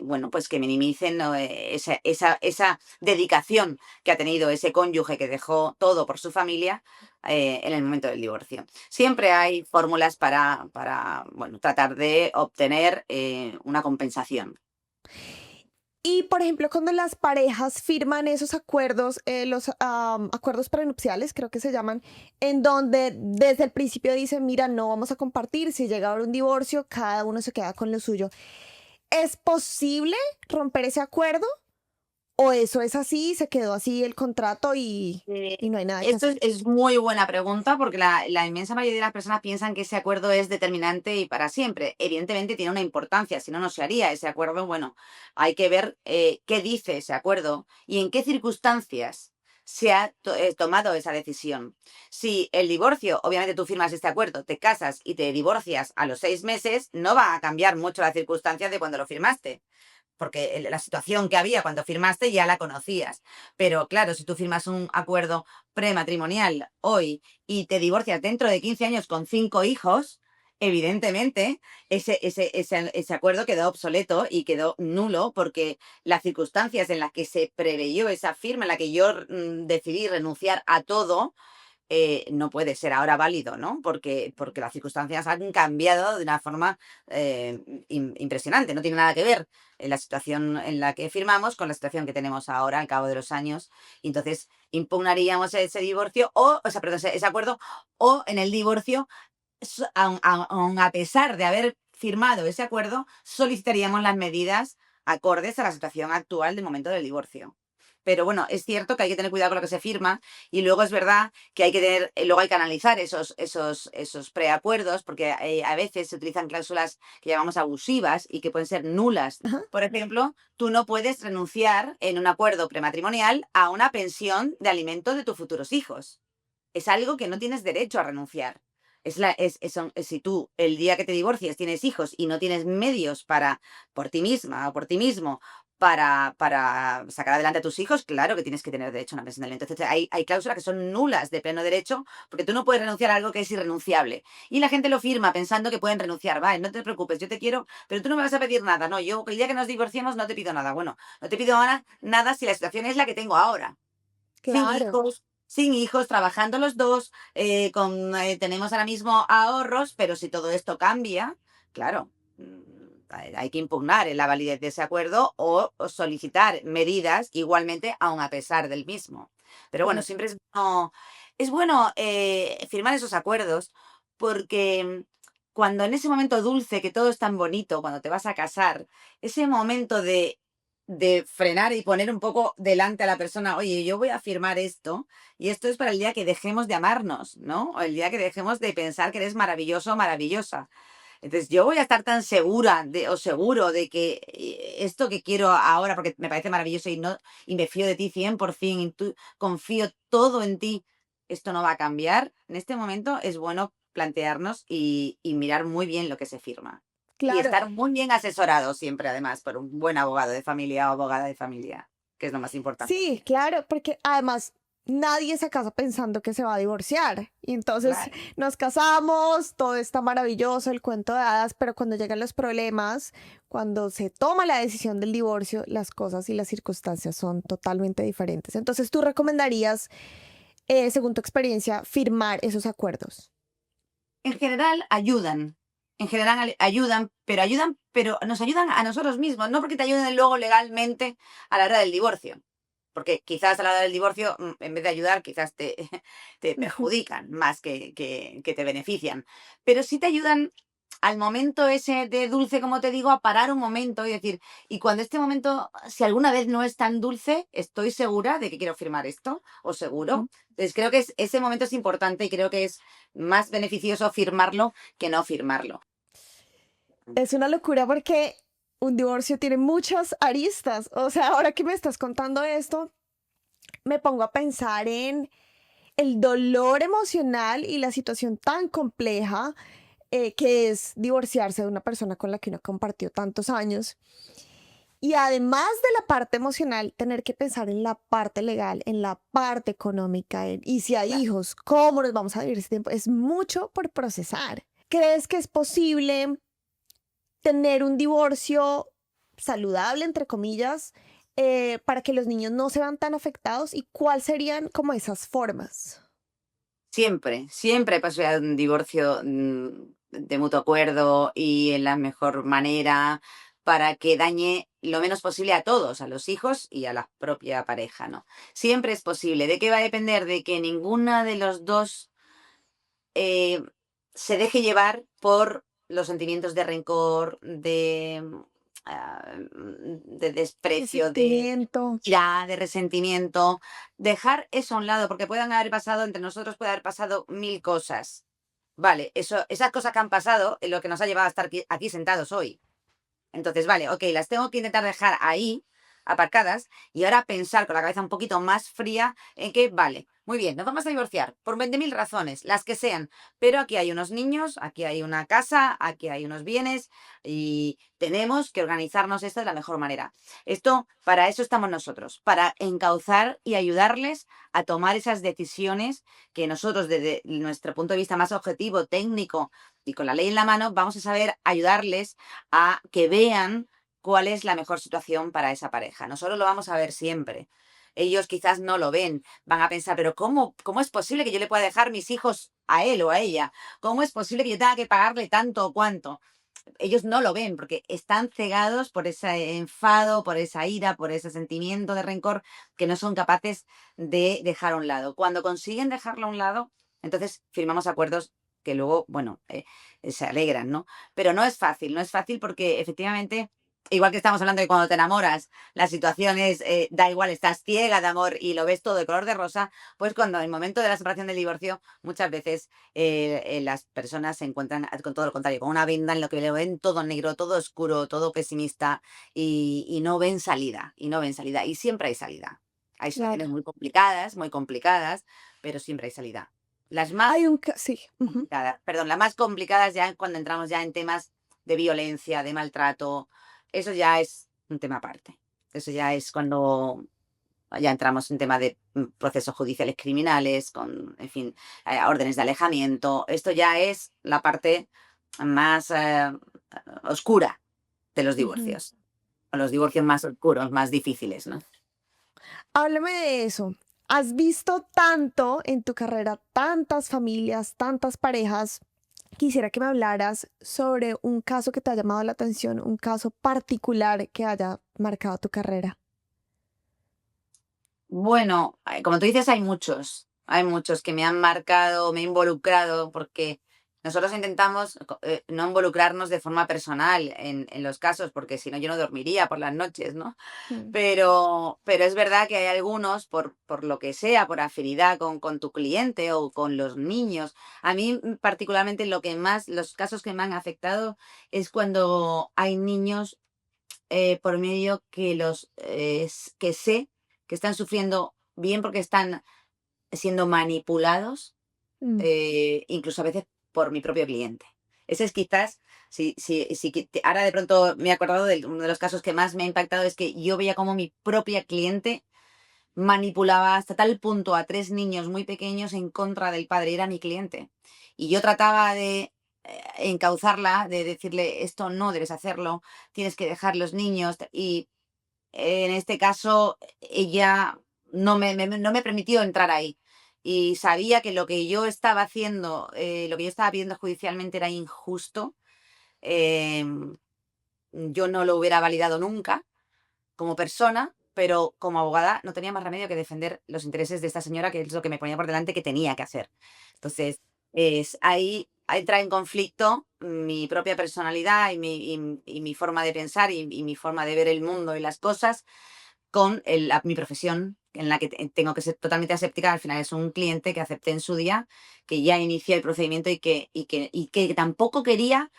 bueno, pues que minimicen, ¿no? esa dedicación que ha tenido ese cónyuge que dejó todo por su familia en el momento del divorcio. Siempre hay fórmulas para bueno, tratar de obtener una compensación. Y, por ejemplo, cuando las parejas firman esos acuerdos, los acuerdos prenupciales, creo que se llaman, en donde desde el principio dicen, mira, no vamos a compartir, si llega a haber un divorcio, cada uno se queda con lo suyo. ¿Es posible romper ese acuerdo? ¿O eso es así, se quedó así el contrato y no hay nada que Esto hacer? es muy buena pregunta porque la inmensa mayoría de las personas piensan que ese acuerdo es determinante y para siempre. Evidentemente tiene una importancia, si no, no se haría ese acuerdo. Bueno, hay que ver qué dice ese acuerdo y en qué circunstancias se ha tomado esa decisión. Si el divorcio, obviamente tú firmas este acuerdo, te casas y te divorcias a los 6 meses, no va a cambiar mucho las circunstancias de cuando lo firmaste porque la situación que había cuando firmaste ya la conocías. Pero claro, si tú firmas un acuerdo prematrimonial hoy y te divorcias dentro de 15 años con 5 hijos, evidentemente ese acuerdo quedó obsoleto y quedó nulo porque las circunstancias en las que se preveyó esa firma, en la que yo decidí renunciar a todo, no puede ser ahora válido, ¿no? Porque las circunstancias han cambiado de una forma impresionante. No tiene nada que ver la situación en la que firmamos con la situación que tenemos ahora al cabo de los años. Y entonces impugnaríamos ese divorcio o sea, perdón, ese acuerdo, o en el divorcio, aun a pesar de haber firmado ese acuerdo, solicitaríamos las medidas acordes a la situación actual del momento del divorcio. Pero bueno, es cierto que hay que tener cuidado con lo que se firma y luego es verdad que hay que tener, luego hay que analizar esos preacuerdos porque a veces se utilizan cláusulas que llamamos abusivas y que pueden ser nulas. Ajá, Por ejemplo, tú no puedes renunciar en un acuerdo prematrimonial a una pensión de alimentos de tus futuros hijos. Es algo que no tienes derecho a renunciar. Si tú el día que te divorcies tienes hijos y no tienes medios por ti misma o por ti mismo, para sacar adelante a tus hijos, claro que tienes que tener derecho a una pensión de alimentos. Entonces, hay cláusulas que son nulas de pleno derecho porque tú no puedes renunciar a algo que es irrenunciable. Y la gente lo firma pensando que pueden renunciar. Vale, no te preocupes, yo te quiero, pero tú no me vas a pedir nada. No, yo el día que nos divorciemos no te pido nada. Bueno, no te pido nada si la situación es la que tengo ahora. Sin claro. hijos, sin hijos, trabajando los dos, tenemos ahora mismo ahorros, pero si todo esto cambia, claro, hay que impugnar la validez de ese acuerdo o solicitar medidas igualmente, aun a pesar del mismo. Pero bueno, siempre es bueno firmar esos acuerdos porque cuando en ese momento dulce, que todo es tan bonito, cuando te vas a casar, ese momento de frenar y poner un poco delante a la persona, oye, yo voy a firmar esto y esto es para el día que dejemos de amarnos, ¿no? O el día que dejemos de pensar que eres maravilloso o maravillosa. Entonces, yo voy a estar tan segura o seguro de que esto que quiero ahora, porque me parece maravilloso y, no, y me fío de ti 100% y confío todo en ti, esto no va a cambiar. En este momento es bueno plantearnos y mirar muy bien lo que se firma. Y Claro. estar muy bien asesorado siempre, además, por un buen abogado de familia o abogada de familia, que es lo más importante. Sí, claro, porque además nadie se casa pensando que se va a divorciar. Y entonces Claro. nos casamos, todo está maravilloso, el cuento de hadas, pero cuando llegan los problemas, cuando se toma la decisión del divorcio, las cosas y las circunstancias son totalmente diferentes. Entonces, ¿tú recomendarías, según tu experiencia, firmar esos acuerdos? En general ayudan, pero nos ayudan a nosotros mismos, no porque te ayuden luego legalmente a la hora del divorcio. Porque quizás a la hora del divorcio, en vez de ayudar, quizás te perjudican más que te benefician. Pero sí te ayudan al momento ese de dulce, como te digo, a parar un momento y decir, y cuando este momento, si alguna vez no es tan dulce, estoy segura de que quiero firmar esto, o seguro. Entonces creo que ese momento es importante y creo que es más beneficioso firmarlo que no firmarlo. Es una locura porque un divorcio tiene muchas aristas. O sea, ahora que me estás contando esto, me pongo a pensar en el dolor emocional y la situación tan compleja que es divorciarse de una persona con la que uno compartió tantos años. Y además de la parte emocional, tener que pensar en la parte legal, en la parte económica, y si hay Claro. hijos, cómo nos vamos a vivir ese tiempo. Es mucho por procesar. ¿Crees que es posible tener un divorcio saludable, entre comillas, para que los niños no se vean tan afectados? ¿Y cuáles serían como esas formas? Siempre, siempre hay posibilidad de un divorcio de mutuo acuerdo y en la mejor manera para que dañe lo menos posible a todos, a los hijos y a la propia pareja, ¿no? Siempre es posible. ¿De qué va a depender? De que ninguna de los dos eh, se deje llevar por los sentimientos de rencor, de desprecio, de Resentimiento. ira, de resentimiento. Dejar eso a un lado, porque puedan haber pasado, entre nosotros puede haber pasado mil cosas. Vale, eso, esas cosas que han pasado es lo que nos ha llevado a estar aquí sentados hoy. Entonces, vale, ok, las tengo que intentar dejar ahí, aparcadas, y ahora pensar con la cabeza un poquito más fría en que, vale, muy bien, nos vamos a divorciar por 20.000 razones, las que sean, pero aquí hay unos niños, aquí hay una casa, aquí hay unos bienes y tenemos que organizarnos esto de la mejor manera. Esto, para eso estamos nosotros, para encauzar y ayudarles a tomar esas decisiones que nosotros, desde nuestro punto de vista más objetivo, técnico y con la ley en la mano, vamos a saber ayudarles a que vean cuál es la mejor situación para esa pareja. Nosotros lo vamos a ver siempre. Ellos quizás no lo ven, van a pensar, pero ¿cómo es posible que yo le pueda dejar mis hijos a él o a ella? ¿Cómo es posible que yo tenga que pagarle tanto o cuánto? Ellos no lo ven porque están cegados por ese enfado, por esa ira, por ese sentimiento de rencor que no son capaces de dejar a un lado. Cuando consiguen dejarlo a un lado, entonces firmamos acuerdos que luego, bueno, se alegran, ¿no? Pero no es fácil, no es fácil porque efectivamente, igual que estamos hablando de cuando te enamoras, la situación es, da igual, estás ciega de amor y lo ves todo de color de rosa, pues cuando en el momento de la separación del divorcio, muchas veces las personas se encuentran con todo lo contrario, con una venda en lo que le ven todo negro, todo oscuro, todo pesimista y no ven salida, y no ven salida. Y siempre hay salida. Hay Claro. situaciones muy complicadas, pero siempre hay salida. Las más Hay un... Sí. Ujú. complicadas, perdón, las más complicadas ya cuando entramos ya en temas de violencia, de maltrato, eso ya es un tema aparte. Eso ya es cuando ya entramos en tema de procesos judiciales criminales, con, en fin, órdenes de alejamiento. Esto ya es la parte más oscura de los Ujú. divorcios. O los divorcios más oscuros, más difíciles, ¿no? Háblame de eso. ¿Has visto tanto en tu carrera, tantas familias, tantas parejas? Quisiera que me hablaras sobre un caso que te ha llamado la atención, un caso particular que haya marcado tu carrera. Bueno, como tú dices, hay muchos que me han marcado, me he involucrado, porque nosotros intentamos no involucrarnos de forma personal en los casos, porque si no yo no dormiría por las noches, ¿no? Mm. Pero es verdad que hay algunos, por lo que sea, por afinidad con tu cliente o con los niños. A mí particularmente lo que más, los casos que me han afectado es cuando hay niños por medio que que sé que están sufriendo bien porque están siendo manipulados, Mm. incluso a veces por mi propio cliente. Ese es quizás, ahora de pronto me he acordado de uno de los casos que más me ha impactado es que yo veía como mi propia cliente manipulaba hasta tal punto a tres niños muy pequeños en contra del padre, era mi cliente. Y yo trataba de encauzarla, de decirle, esto no debes hacerlo, tienes que dejar los niños. Y en este caso, ella no me permitió entrar ahí. Y sabía que lo que yo estaba haciendo, lo que yo estaba pidiendo judicialmente era injusto. em, yo no lo hubiera validado nunca como persona, pero como abogada no tenía más remedio que defender los intereses de esta señora, que es lo que me ponía por delante que tenía que hacer. Entonces, ahí entra en conflicto mi propia personalidad y mi forma de pensar y mi forma de ver el mundo y las cosas con mi profesión, en la que tengo que ser totalmente aséptica. Al final es un cliente que acepté en su día, que ya inició el procedimiento y que tampoco quería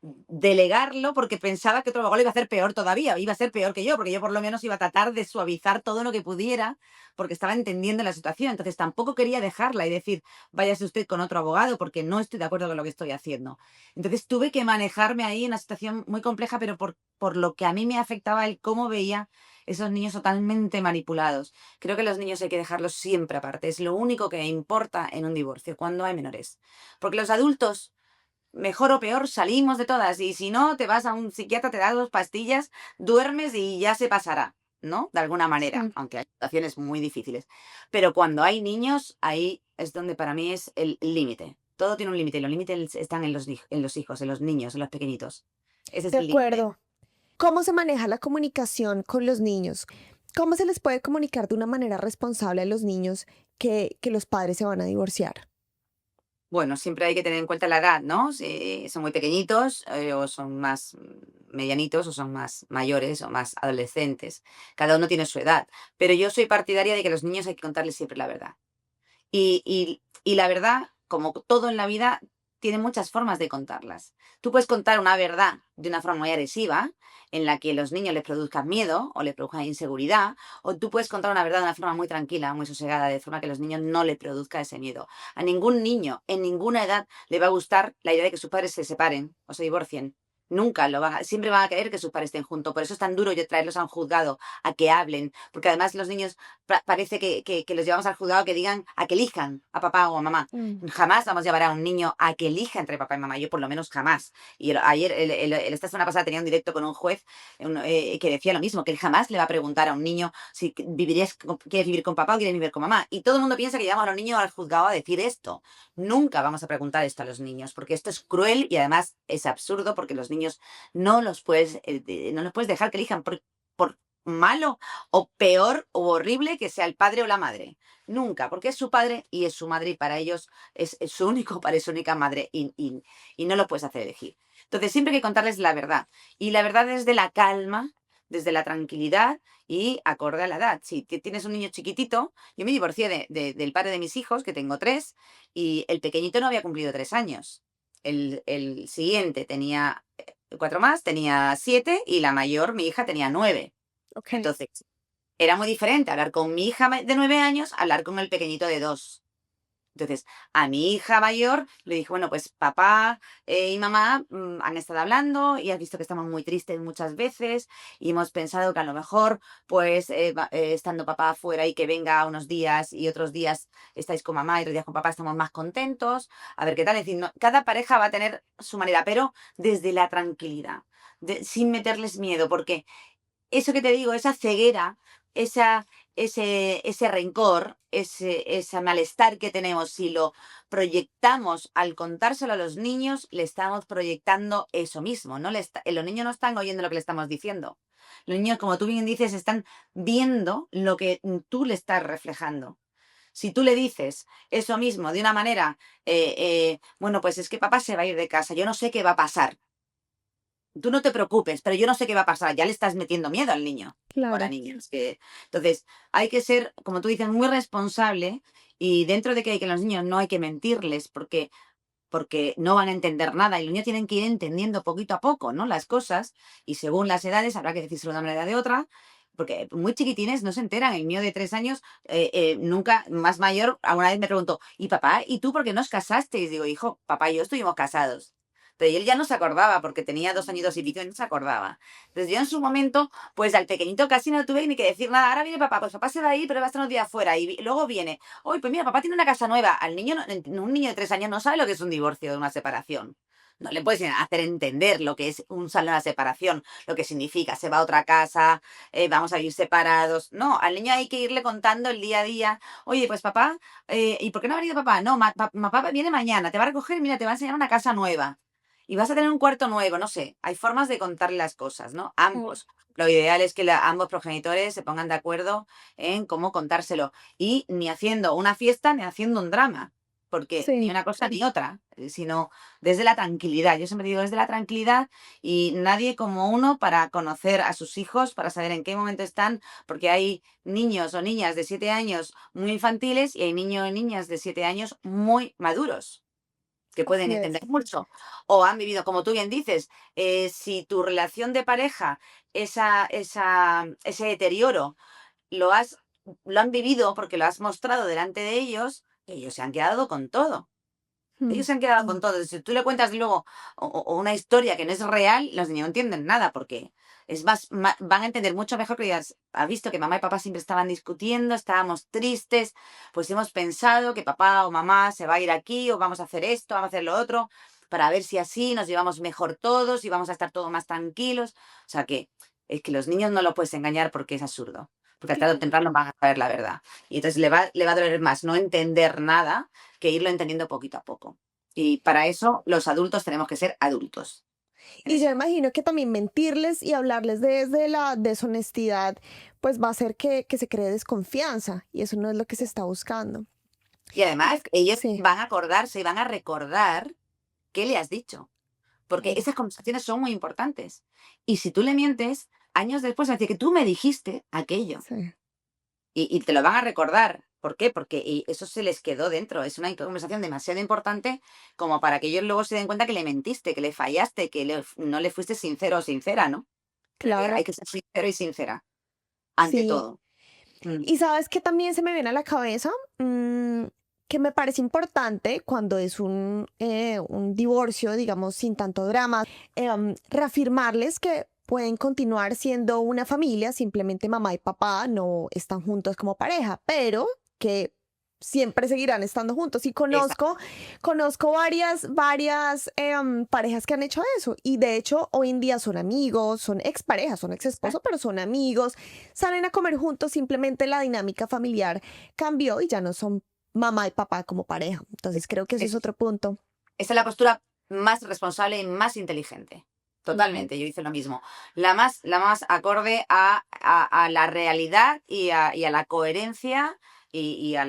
delegarlo porque pensaba que otro abogado lo iba a hacer peor todavía, iba a ser peor que yo, porque yo por lo menos iba a tratar de suavizar todo lo que pudiera, porque estaba entendiendo la situación. Entonces tampoco quería dejarla y decir, váyase usted con otro abogado, porque no estoy de acuerdo con lo que estoy haciendo. Entonces tuve que manejarme ahí en una situación muy compleja, pero por lo que a mí me afectaba el cómo veía esos niños totalmente manipulados. Creo que los niños hay que dejarlos siempre aparte. Es lo único que importa en un divorcio, cuando hay menores. Porque los adultos, mejor o peor, salimos de todas. Y si no, te vas a un psiquiatra, te da 2 pastillas, duermes y ya se pasará, ¿no? De alguna manera, Sí. aunque hay situaciones muy difíciles. Pero cuando hay niños, ahí es donde para mí es el límite. Todo tiene un límite y los límites están en los hijos, en los niños, en los pequeñitos. Ese es De el límite. acuerdo. ¿Cómo se maneja la comunicación con los niños? ¿Cómo se les puede comunicar de una manera responsable a los niños que los padres se van a divorciar? Bueno, siempre hay que tener en cuenta la edad, ¿no? Si son muy pequeñitos, o son más medianitos, o son más mayores, o más adolescentes. Cada uno tiene su edad. Pero yo soy partidaria de que a los niños hay que contarles siempre la verdad. Y la verdad, como todo en la vida, tiene muchas formas de contarlas. Tú puedes contar una verdad de una forma muy agresiva, en la que los niños les produzcan miedo o les produzcan inseguridad, o tú puedes contar una verdad de una forma muy tranquila, muy sosegada, de forma que los niños no les produzca ese miedo. A ningún niño, en ninguna edad, le va a gustar la idea de que sus padres se separen o se divorcien. Nunca lo van a, siempre van a querer que sus padres estén juntos. Por eso es tan duro yo traerlos a un juzgado, a que hablen, porque además los niños parece que los llevamos al juzgado que digan a que elijan a papá o a mamá. Mm. Jamás vamos a llevar a un niño a que elija entre papá y mamá. Yo por lo menos jamás. Y ayer, esta semana pasada tenía un directo con un juez que decía lo mismo, que él jamás le va a preguntar a un niño si quieres vivir con papá o quieres vivir con mamá. Y todo el mundo piensa que llevamos a los niños al juzgado a decir esto. Nunca vamos a preguntar esto a los niños, porque esto es cruel y además es absurdo, porque los niños no los puedes dejar que elijan por malo o peor o horrible que sea el padre o la madre. Nunca, porque es su padre y es su madre y para ellos es su único padre, es su única madre y no lo puedes hacer elegir. Entonces siempre hay que contarles la verdad. Y la verdad desde la calma, desde la tranquilidad y acorde a la edad. Si tienes un niño chiquitito, yo me divorcié del padre de mis hijos, que tengo 3, y el pequeñito no había cumplido 3 años. El siguiente tenía 4 más, tenía 7 y la mayor, mi hija, tenía 9. Ok. Entonces, era muy diferente hablar con mi hija de 9 años, hablar con el pequeñito de 2. Entonces, a mi hija mayor le dije, bueno, pues papá y mamá han estado hablando y has visto que estamos muy tristes muchas veces y hemos pensado que a lo mejor, pues estando papá afuera y que venga unos días y otros días estáis con mamá y otros días con papá estamos más contentos, a ver qué tal. Es decir, cada pareja va a tener su manera, pero desde la tranquilidad, sin meterles miedo, porque eso que te digo, esa ceguera, esa, ese rencor, ese malestar que tenemos, si lo proyectamos al contárselo a los niños, le estamos proyectando eso mismo, ¿no? Los niños no están oyendo lo que le estamos diciendo. Los niños, como tú bien dices, están viendo lo que tú le estás reflejando. Si tú le dices eso mismo de una manera, bueno, pues es que papá se va a ir de casa, yo no sé qué va a pasar. Tú no te preocupes, pero yo no sé qué va a pasar. Ya le estás metiendo miedo al niño o a la Claro. niña. Entonces, hay que ser, como tú dices, muy responsable y dentro de que hay que los niños no hay que mentirles porque no van a entender nada y los niños tienen que ir entendiendo poquito a poco, ¿no? Las cosas y según las edades habrá que decírselo de una manera o de otra. Porque muy chiquitines no se enteran. El mío de 3 años, nunca, más mayor, alguna vez me preguntó, ¿y papá? ¿Y tú por qué no os casasteis? Digo, hijo, papá y yo estuvimos casados. Pero él ya no se acordaba porque tenía 2 añitos y pico y no se acordaba. Entonces yo en su momento, pues al pequeñito casi no tuve ni que decir nada. Ahora viene papá, pues papá se va a ir, pero va a estar unos días fuera. Y luego viene, oye, pues mira, papá tiene una casa nueva. Al niño, un niño de 3 años no sabe lo que es un divorcio o una separación. No le puedes hacer entender lo que es un salón de separación, lo que significa, se va a otra casa, vamos a vivir separados. No, al niño hay que irle contando el día a día. Oye, pues papá, ¿y por qué no ha venido papá? No, papá viene mañana, te va a recoger, mira, te va a enseñar una casa nueva y vas a tener un cuarto nuevo, no sé, hay formas de contarle las cosas, ¿no? Mm. Ambos. Lo ideal es que ambos progenitores se pongan de acuerdo en cómo contárselo y ni haciendo una fiesta ni haciendo un drama, porque ni Sí. una cosa ni otra, sino desde la tranquilidad. Yo siempre digo desde la tranquilidad y nadie como uno para conocer a sus hijos, para saber en qué momento están, porque hay niños o niñas de 7 años muy infantiles y hay niños o niñas de 7 años muy maduros. que pueden Así es. entender mucho, o han vivido, como tú bien dices, si tu relación de pareja, ese deterioro, lo has, lo han vivido porque lo has mostrado delante de ellos se han quedado con todo. Mm, Ellos se han quedado con todo. Si tú le cuentas luego o una historia que no es real, los niños no entienden nada porque es más, van a entender mucho mejor que digas, ha visto que mamá y papá siempre estaban discutiendo, estábamos tristes, pues hemos pensado que papá o mamá se va a ir aquí o vamos a hacer esto, vamos a hacer lo otro, para ver si así nos llevamos mejor todos y vamos a estar todos más tranquilos. O sea que es que los niños no lo puedes engañar porque es absurdo. Porque tarde o temprano van a saber la verdad. Y entonces le va a doler más no entender nada que irlo entendiendo poquito a poco. Y para eso los adultos tenemos que ser adultos en Y yo eso. imagino que también mentirles y hablarles desde la deshonestidad, pues va a hacer que se cree desconfianza y eso no es lo que se está buscando. Y además, ellos Sí, van a acordarse y van a recordar qué le has dicho, porque claro, esas conversaciones son muy importantes. Y si tú le mientes, años después va a decir que tú me dijiste aquello sí. y te lo van a recordar. ¿Por qué? Porque eso se les quedó dentro. Es una conversación demasiado importante como para que ellos luego se den cuenta que le mentiste, que le fallaste, que no le fuiste sincero o sincera, ¿no? Claro, Hay que ser sincero y sincera, ante sí. todo. Mm. Y sabes que también se me viene a la cabeza. Que me parece importante cuando es un divorcio, digamos, sin tanto drama, reafirmarles que pueden continuar siendo una familia, simplemente mamá y papá no están juntos como pareja, pero que siempre seguirán estando juntos. Y conozco varias parejas que han hecho eso. Y de hecho, hoy en día son amigos, son exparejas, son ex esposos, pero son amigos, salen a comer juntos, simplemente la dinámica familiar cambió y ya no son mamá y papá como pareja. Entonces creo que ese es Es otro punto. esa es la postura más responsable y más inteligente. Ujú. Totalmente, yo hice lo mismo. La más acorde a la realidad y a la coherencia y a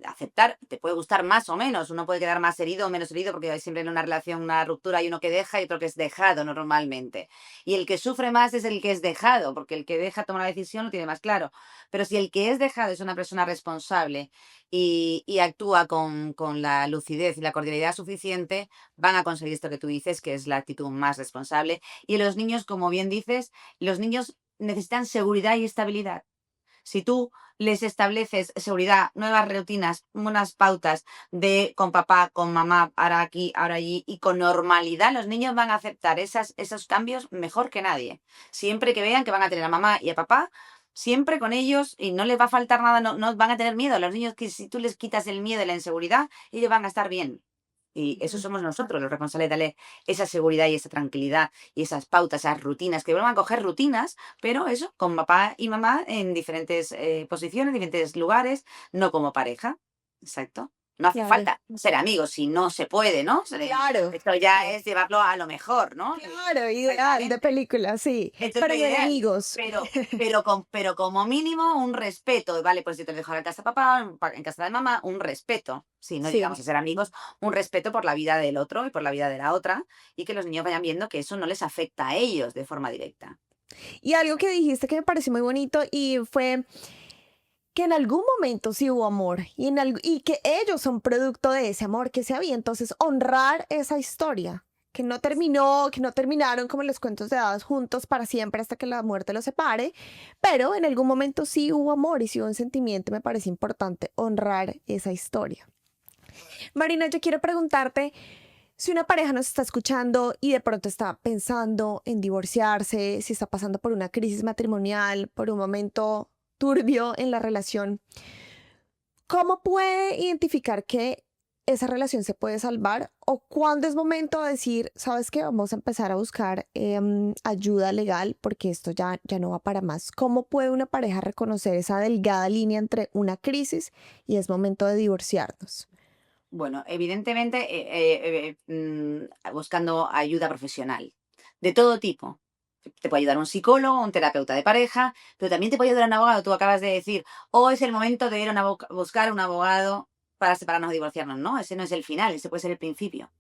aceptar. Te puede gustar más o menos, uno puede quedar más herido o menos herido porque hay siempre en una relación una ruptura hay uno que deja y otro que es dejado normalmente. Y el que sufre más es el que es dejado, porque el que deja toma la decisión lo tiene más claro. Pero si el que es dejado es una persona responsable y actúa con la lucidez y la cordialidad suficiente, van a conseguir esto que tú dices, que es la actitud más responsable. Y los niños, como bien dices, los niños necesitan seguridad y estabilidad. Si tú les estableces seguridad, nuevas rutinas, unas pautas de con papá, con mamá, ahora aquí, ahora allí, y con normalidad, los niños van a aceptar esos cambios mejor que nadie. Siempre que vean que van a tener a mamá y a papá, siempre con ellos y no les va a faltar nada, no van a tener miedo. Los niños que si tú les quitas el miedo y la inseguridad, ellos van a estar bien. Y eso Ujú. somos nosotros los responsables de darle esa seguridad y esa tranquilidad y esas pautas, esas rutinas, que vuelvan a coger rutinas pero eso, con papá y mamá en diferentes posiciones, diferentes lugares, no como pareja. Exacto. No hace Claro, falta ser amigos si no se puede, ¿no? claro, Esto ya claro, es llevarlo a lo mejor, ¿no? claro, ideal de Exactamente. película, sí, Esto es pero lo de ideal. enemigos. Pero como mínimo un respeto, ¿vale? Pues yo te dejo en casa de papá, en casa de mamá, un respeto. Si no llegamos Sí. a ser amigos, un respeto por la vida del otro y por la vida de la otra, y que los niños vayan viendo que eso no les afecta a ellos de forma directa. Y algo que dijiste que me pareció muy bonito y fue que en algún momento sí hubo amor y que ellos son producto de ese amor que se había. Entonces, honrar esa historia, que no terminó, que no terminaron como en los cuentos de hadas juntos para siempre hasta que la muerte los separe, pero en algún momento sí hubo amor y sí hubo un sentimiento. Me parece importante honrar esa historia. Marina, yo quiero preguntarte, si una pareja nos está escuchando y de pronto está pensando en divorciarse, si está pasando por una crisis matrimonial, por un momento turbio en la relación, ¿cómo puede identificar que esa relación se puede salvar o cuándo es momento de decir, sabes que vamos a empezar a buscar ayuda legal porque esto ya no va para más? ¿Cómo puede una pareja reconocer esa delgada línea entre una crisis y es momento de divorciarnos? Bueno, evidentemente, buscando ayuda profesional, de todo tipo. Te puede ayudar un psicólogo, un terapeuta de pareja, pero también te puede ayudar un abogado. Tú acabas de decir, o es el momento de ir buscar un abogado para separarnos o divorciarnos. No, ese no es el final, ese puede ser el principio.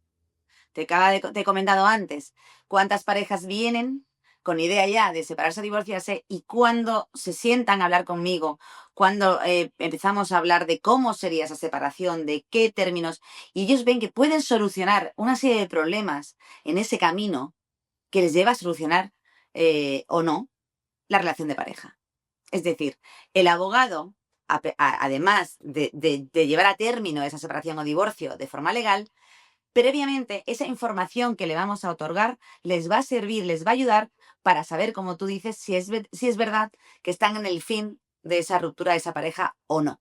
Te he comentado antes, cuántas parejas vienen con idea ya de separarse o divorciarse y cuando se sientan a hablar conmigo cuando empezamos a hablar de cómo sería esa separación, de qué términos, y ellos ven que pueden solucionar una serie de problemas en ese camino que les lleva a solucionar o no la relación de pareja. Es decir, el abogado, además de llevar a término esa separación o divorcio de forma legal, previamente esa información que le vamos a otorgar les va a servir, les va a ayudar para saber, como tú dices, si es verdad que están en el fin de esa ruptura de esa pareja o no.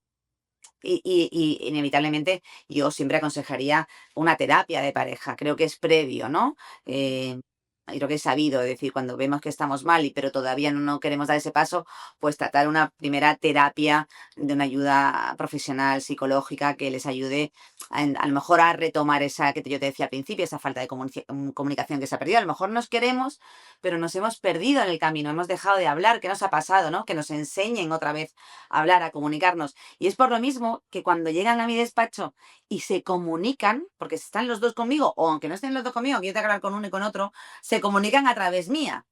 Y inevitablemente yo siempre aconsejaría una terapia de pareja, creo que es previo, ¿no? Y creo que es sabido, es decir, cuando vemos que estamos mal, pero todavía no queremos dar ese paso, pues tratar una primera terapia de una ayuda profesional, psicológica, que les ayude a lo mejor a retomar esa que yo te decía al principio, esa falta de comunicación que se ha perdido. A lo mejor nos queremos, pero nos hemos perdido en el camino, hemos dejado de hablar. ¿Qué nos ha pasado, no? Que nos enseñen otra vez a hablar, a comunicarnos. Y es por lo mismo que cuando llegan a mi despacho y se comunican, porque están los dos conmigo, o aunque no estén los dos conmigo, que yo tengo que hablar con uno y con otro, se comunican a través mía.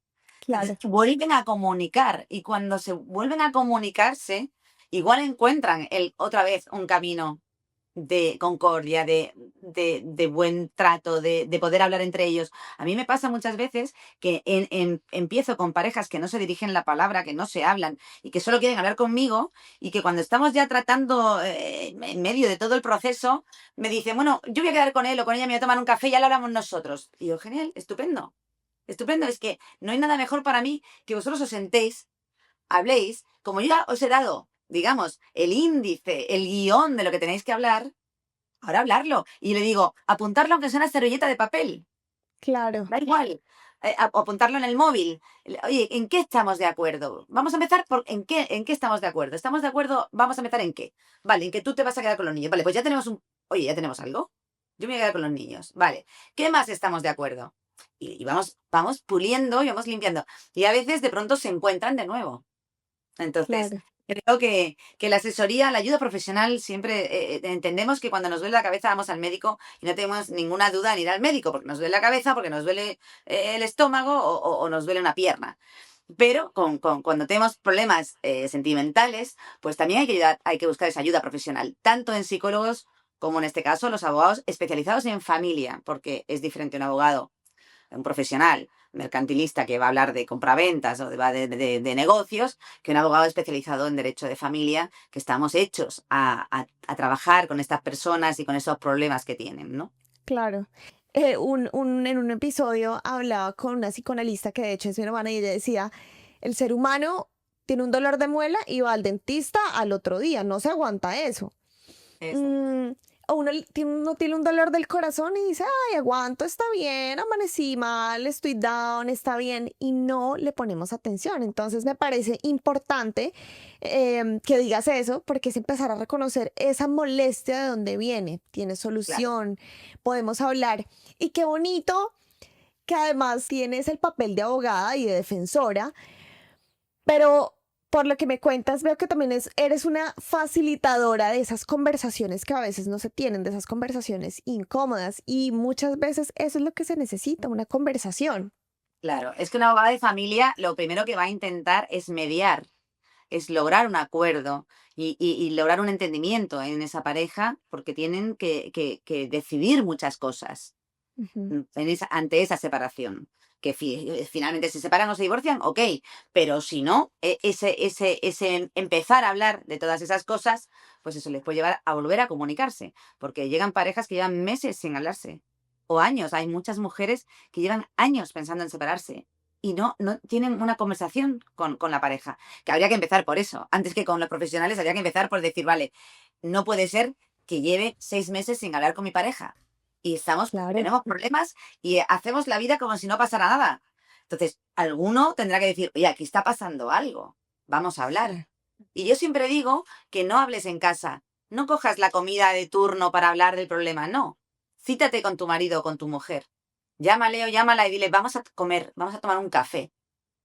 Entonces Claro, vuelven a comunicar, y cuando se vuelven a comunicarse, igual encuentran otra vez un camino de concordia, de buen trato, de poder hablar entre ellos. A mí me pasa muchas veces que empiezo con parejas que no se dirigen la palabra, que no se hablan y que solo quieren hablar conmigo, y que cuando estamos ya tratando en medio de todo el proceso, me dicen, bueno, yo voy a quedar con él o con ella, me voy a tomar un café y ya lo hablamos nosotros. Y yo, genial, estupendo. Estupendo, es que no hay nada mejor para mí que vosotros os sentéis, habléis, como yo ya os he dado, digamos, el índice, el guión de lo que tenéis que hablar, ahora hablarlo. Y le digo, apuntarlo aunque sea una servilleta de papel, claro, da igual. O apuntarlo en el móvil. Oye, ¿en qué estamos de acuerdo? Vamos a empezar por en qué estamos de acuerdo. ¿Estamos de acuerdo? Vamos a empezar en qué. Vale, en que tú te vas a quedar con los niños. Vale, pues ya tenemos oye, ya tenemos algo. Yo me voy a quedar con los niños. Vale. ¿Qué más estamos de acuerdo? Y vamos puliendo y vamos limpiando. Y a veces de pronto se encuentran de nuevo. Entonces, claro. creo que la asesoría, la ayuda profesional, siempre entendemos que cuando nos duele la cabeza vamos al médico y no tenemos ninguna duda en ir al médico, porque nos duele la cabeza, porque nos duele el estómago o nos duele una pierna. Pero cuando tenemos problemas sentimentales, pues también hay que buscar esa ayuda profesional, tanto en psicólogos como en este caso los abogados especializados en familia, porque es diferente un abogado, un profesional mercantilista que va a hablar de compraventas o de negocios, que un abogado especializado en derecho de familia, que estamos hechos a trabajar con estas personas y con esos problemas que tienen, ¿no? Claro. En un episodio hablaba con una psicoanalista que de hecho es mi hermana y ella decía, el ser humano tiene un dolor de muela y va al dentista al otro día, no se aguanta eso. Eso. Mm, o uno tiene un dolor del corazón y dice, ay, aguanto, está bien, amanecí mal, estoy down, está bien, y no le ponemos atención. Entonces me parece importante que digas eso, porque es empezar a reconocer esa molestia de dónde viene, tiene Claro. solución, podemos hablar. Y qué bonito que además tienes el papel de abogada y de defensora, pero por lo que me cuentas, veo que también eres una facilitadora de esas conversaciones que a veces no se tienen, de esas conversaciones incómodas. Y muchas veces eso es lo que se necesita, una conversación. Claro, es que una abogada de familia lo primero que va a intentar es mediar, es lograr un acuerdo y lograr un entendimiento en esa pareja, porque tienen que decidir muchas cosas. Ujú. Ante esa separación. Que finalmente se separan o se divorcian, ok, pero si no, ese empezar a hablar de todas esas cosas, pues eso les puede llevar a volver a comunicarse, porque llegan parejas que llevan meses sin hablarse, o años. Hay muchas mujeres que llevan años pensando en separarse y no tienen una conversación con la pareja, que habría que empezar por eso. Antes que con los profesionales, habría que empezar por decir, vale, no puede ser que lleve 6 meses sin hablar con mi pareja y Claro, tenemos problemas y hacemos la vida como si no pasara nada. Entonces, alguno tendrá que decir, oye, aquí está pasando algo, vamos a hablar. sí, Y yo siempre digo que no hables en casa, no cojas la comida de turno para hablar del problema, no. Cítate con tu marido o con tu mujer. Llámale o llámala y dile, vamos a comer, vamos a tomar un café.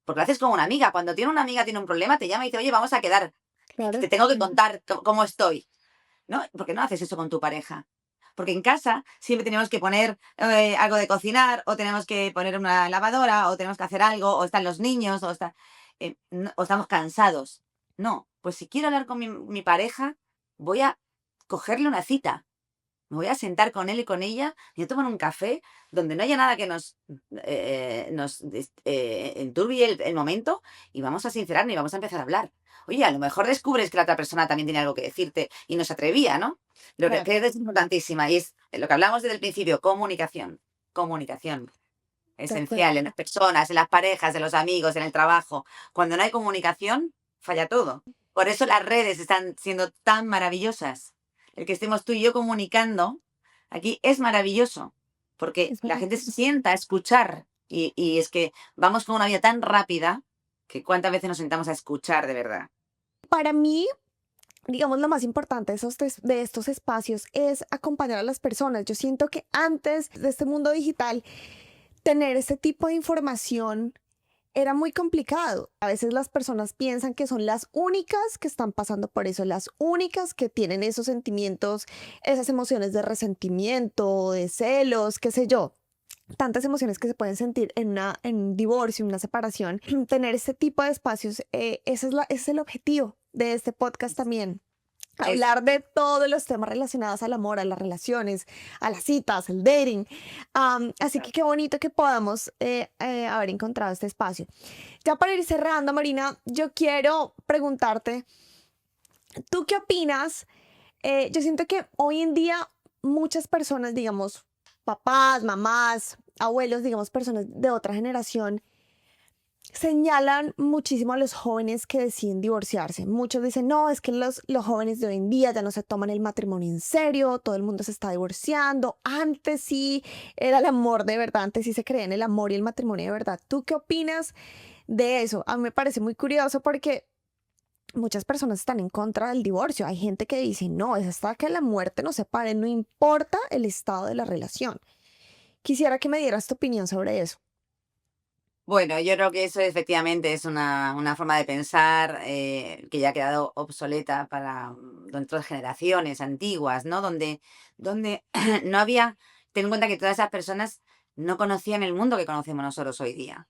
Porque lo haces con una amiga. Cuando tiene una amiga, tiene un problema, te llama y dice, oye, vamos a quedar, que claro. te tengo que contar cómo estoy. ¿No? ¿Por qué no haces eso con tu pareja? Porque en casa siempre tenemos que poner algo de cocinar, o tenemos que poner una lavadora, o tenemos que hacer algo, o están los niños, o estamos cansados. No, pues si quiero hablar con mi pareja, voy a cogerle una cita. Me voy a sentar con él y con ella y a tomar un café donde no haya nada que nos enturbie el momento y vamos a sincerarnos y vamos a empezar a hablar. Oye, a lo mejor descubres que la otra persona también tiene algo que decirte y no se atrevía, ¿no? Lo que Claro, creo que es importantísima y es lo que hablamos desde el principio, comunicación. Comunicación. de acuerdo. Esencial en las personas, en las parejas, en los amigos, en el trabajo. Cuando no hay comunicación, falla todo. Por eso las redes están siendo tan maravillosas. El que estemos tú y yo comunicando aquí es maravilloso, porque Es la gente se maravilloso. sienta a escuchar y es que vamos con una vida tan rápida que cuántas veces nos sentamos a escuchar de verdad. Para mí, digamos, lo más importante de estos espacios es acompañar a las personas. Yo siento que antes de este mundo digital, tener este tipo de información era muy complicado. A veces las personas piensan que son las únicas que están pasando por eso, las únicas que tienen esos sentimientos, esas emociones de resentimiento, de celos, qué sé yo. Tantas emociones que se pueden sentir en un divorcio, en una separación. Tener este tipo de espacios, ese es el objetivo de este podcast también. Es, Hablar de todos los temas relacionados al amor, a las relaciones, a las citas, al dating. Así que qué bonito que podamos haber encontrado este espacio. Ya para ir cerrando, Marina, yo quiero preguntarte, ¿tú qué opinas? Yo siento que hoy en día muchas personas, digamos, papás, mamás, abuelos, digamos, personas de otra generación, señalan muchísimo a los jóvenes que deciden divorciarse. Muchos dicen, no, es que los jóvenes de hoy en día ya no se toman el matrimonio en serio, todo el mundo se está divorciando. Antes sí era el amor de verdad, antes sí se creía en el amor y el matrimonio de verdad. ¿Tú qué opinas de eso? A mí me parece muy curioso porque muchas personas están en contra del divorcio. Hay gente que dice, no, es hasta que la muerte nos separe, no importa el estado de la relación. Quisiera que me dieras tu opinión sobre eso. bueno, yo creo que eso efectivamente es una forma de pensar que ya ha quedado obsoleta para otras generaciones antiguas, ¿no? Donde no había, ten en cuenta que todas esas personas no conocían el mundo que conocemos nosotros hoy día.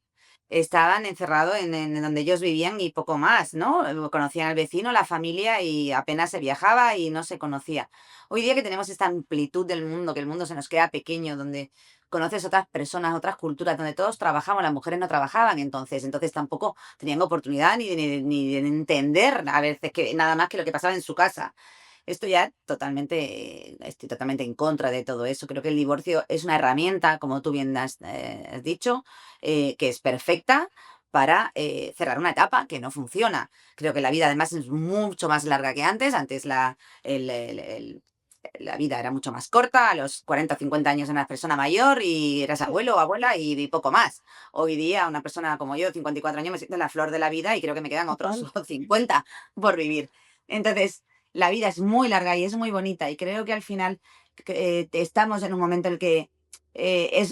Estaban encerrados en donde ellos vivían y poco más, ¿no? Conocían al vecino, la familia y apenas se viajaba y no se conocía. Hoy día que tenemos esta amplitud del mundo, que el mundo se nos queda pequeño, donde conoces otras personas, otras culturas, donde todos trabajamos, las mujeres no trabajaban entonces tampoco tenían oportunidad ni de entender a veces que nada más que lo que pasaba en su casa. Esto ya totalmente, estoy totalmente en contra de todo eso. Creo que el divorcio es una herramienta, como tú bien has dicho, que es perfecta para cerrar una etapa que no funciona. Creo que la vida además es mucho más larga que antes. Antes la vida era mucho más corta, a los 40 o 50 años eras persona mayor y eras Sí. abuelo o abuela y poco más. Hoy día una persona como yo, 54 años, me siento en la flor de la vida y creo que me quedan otros Total. 50 por vivir. Entonces, la vida es muy larga y es muy bonita y creo que al final estamos en un momento en el que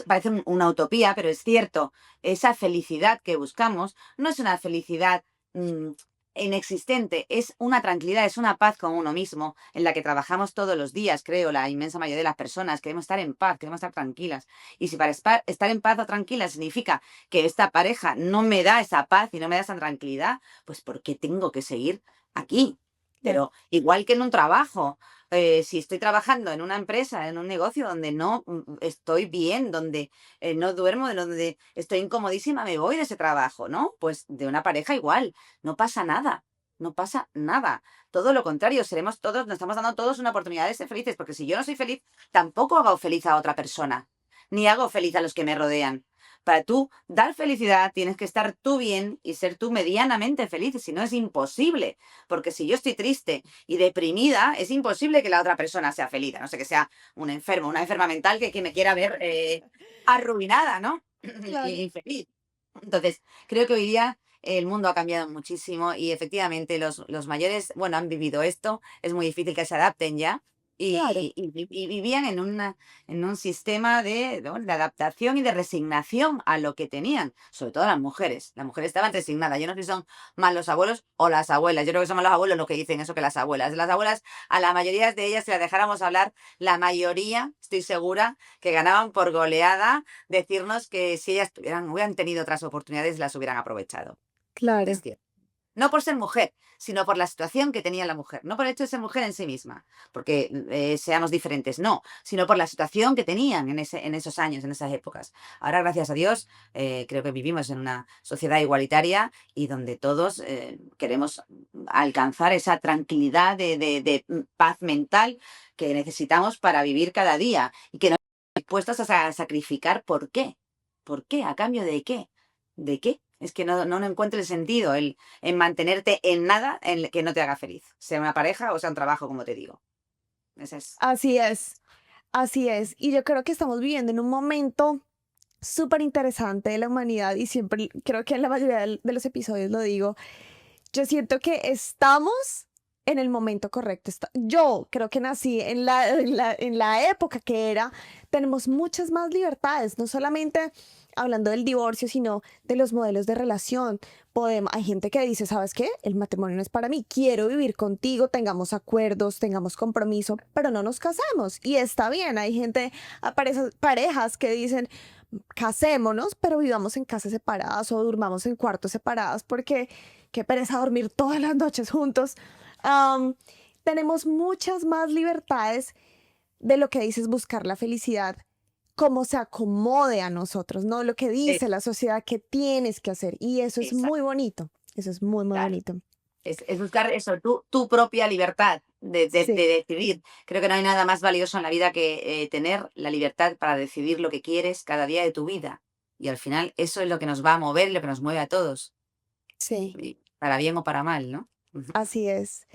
parece una utopía, pero es cierto, esa felicidad que buscamos no es una felicidad mm, inexistente, es una tranquilidad, es una paz con uno mismo en la que trabajamos todos los días, creo, la inmensa mayoría de las personas. Queremos estar en paz, queremos estar tranquilas. Y si para estar en paz o tranquila significa que esta pareja no me da esa paz y no me da esa tranquilidad, pues ¿por qué tengo que seguir aquí? Claro. Pero igual que en un trabajo, si estoy trabajando en una empresa, en un negocio donde no estoy bien, donde no duermo, de donde estoy incomodísima, me voy de ese trabajo, ¿no? Pues de una pareja igual, no pasa nada, no pasa nada. Todo lo contrario, seremos todos, nos estamos dando todos una oportunidad de ser felices, porque si yo no soy feliz, tampoco hago feliz a otra persona, ni hago feliz a los que me rodean. Para tú dar felicidad tienes que estar tú bien y ser tú medianamente feliz, si no es imposible, porque si yo estoy triste y deprimida, es imposible que la otra persona sea feliz, a no sé que sea un enfermo, una enferma mental que me quiera ver arruinada, ¿no? Claro. Y infeliz. Entonces, creo que hoy día el mundo ha cambiado muchísimo y efectivamente los mayores, bueno, han vivido esto, es muy difícil que se adapten ya. Claro. Y vivían en un sistema ¿no? de adaptación y de resignación a lo que tenían, sobre todo las mujeres. Las mujeres estaban resignadas. Yo no sé si son más los abuelos o las abuelas. Yo creo que son más los abuelos los que dicen eso que las abuelas. Las abuelas, a la mayoría de ellas, si las dejáramos hablar, la mayoría, estoy segura, que ganaban por goleada decirnos que si ellas hubieran tenido otras oportunidades, las hubieran aprovechado. Es Claro. cierto. no por ser mujer, sino por la situación que tenía la mujer, no por el hecho de ser mujer en sí misma, porque seamos diferentes, no, sino por la situación que tenían en esos años, en esas épocas. Ahora, gracias a Dios, creo que vivimos en una sociedad igualitaria y donde todos queremos alcanzar esa tranquilidad de paz mental que necesitamos para vivir cada día y que no estamos dispuestos a sacrificar. ¿Por qué? ¿Por qué? ¿A cambio de qué? ¿De qué? Es que no encuentro el sentido en mantenerte en nada en que no te haga feliz, sea una pareja o sea un trabajo, como te digo. Ese es. Así es, así es. Y yo creo que estamos viviendo en un momento súper interesante de la humanidad y siempre creo que en la mayoría de los episodios lo digo. Yo siento que estamos en el momento correcto. Yo creo que nací en la época que era. Tenemos muchas más libertades, no solamente hablando del divorcio, sino de los modelos de relación. Hay gente que dice, ¿sabes qué? El matrimonio no es para mí. Quiero vivir contigo, tengamos acuerdos, tengamos compromiso, pero no nos casemos. Y está bien. Hay gente, parejas que dicen, casémonos, pero vivamos en casas separadas o durmamos en cuartos separados porque qué pereza dormir todas las noches juntos. Am, Tenemos muchas más libertades de lo que dices buscar la felicidad, como se acomode a nosotros, ¿no? Lo que dice Es la sociedad que tienes que hacer. Y eso es esa, muy bonito. Eso es muy, muy claro. bonito. Es buscar eso, tu propia libertad Sí, de decidir. Creo que no hay nada más valioso en la vida que tener la libertad para decidir lo que quieres cada día de tu vida. Y al final eso es lo que nos va a mover y lo que nos mueve a todos, sí, y para bien o para mal, ¿no? Ujú. así es.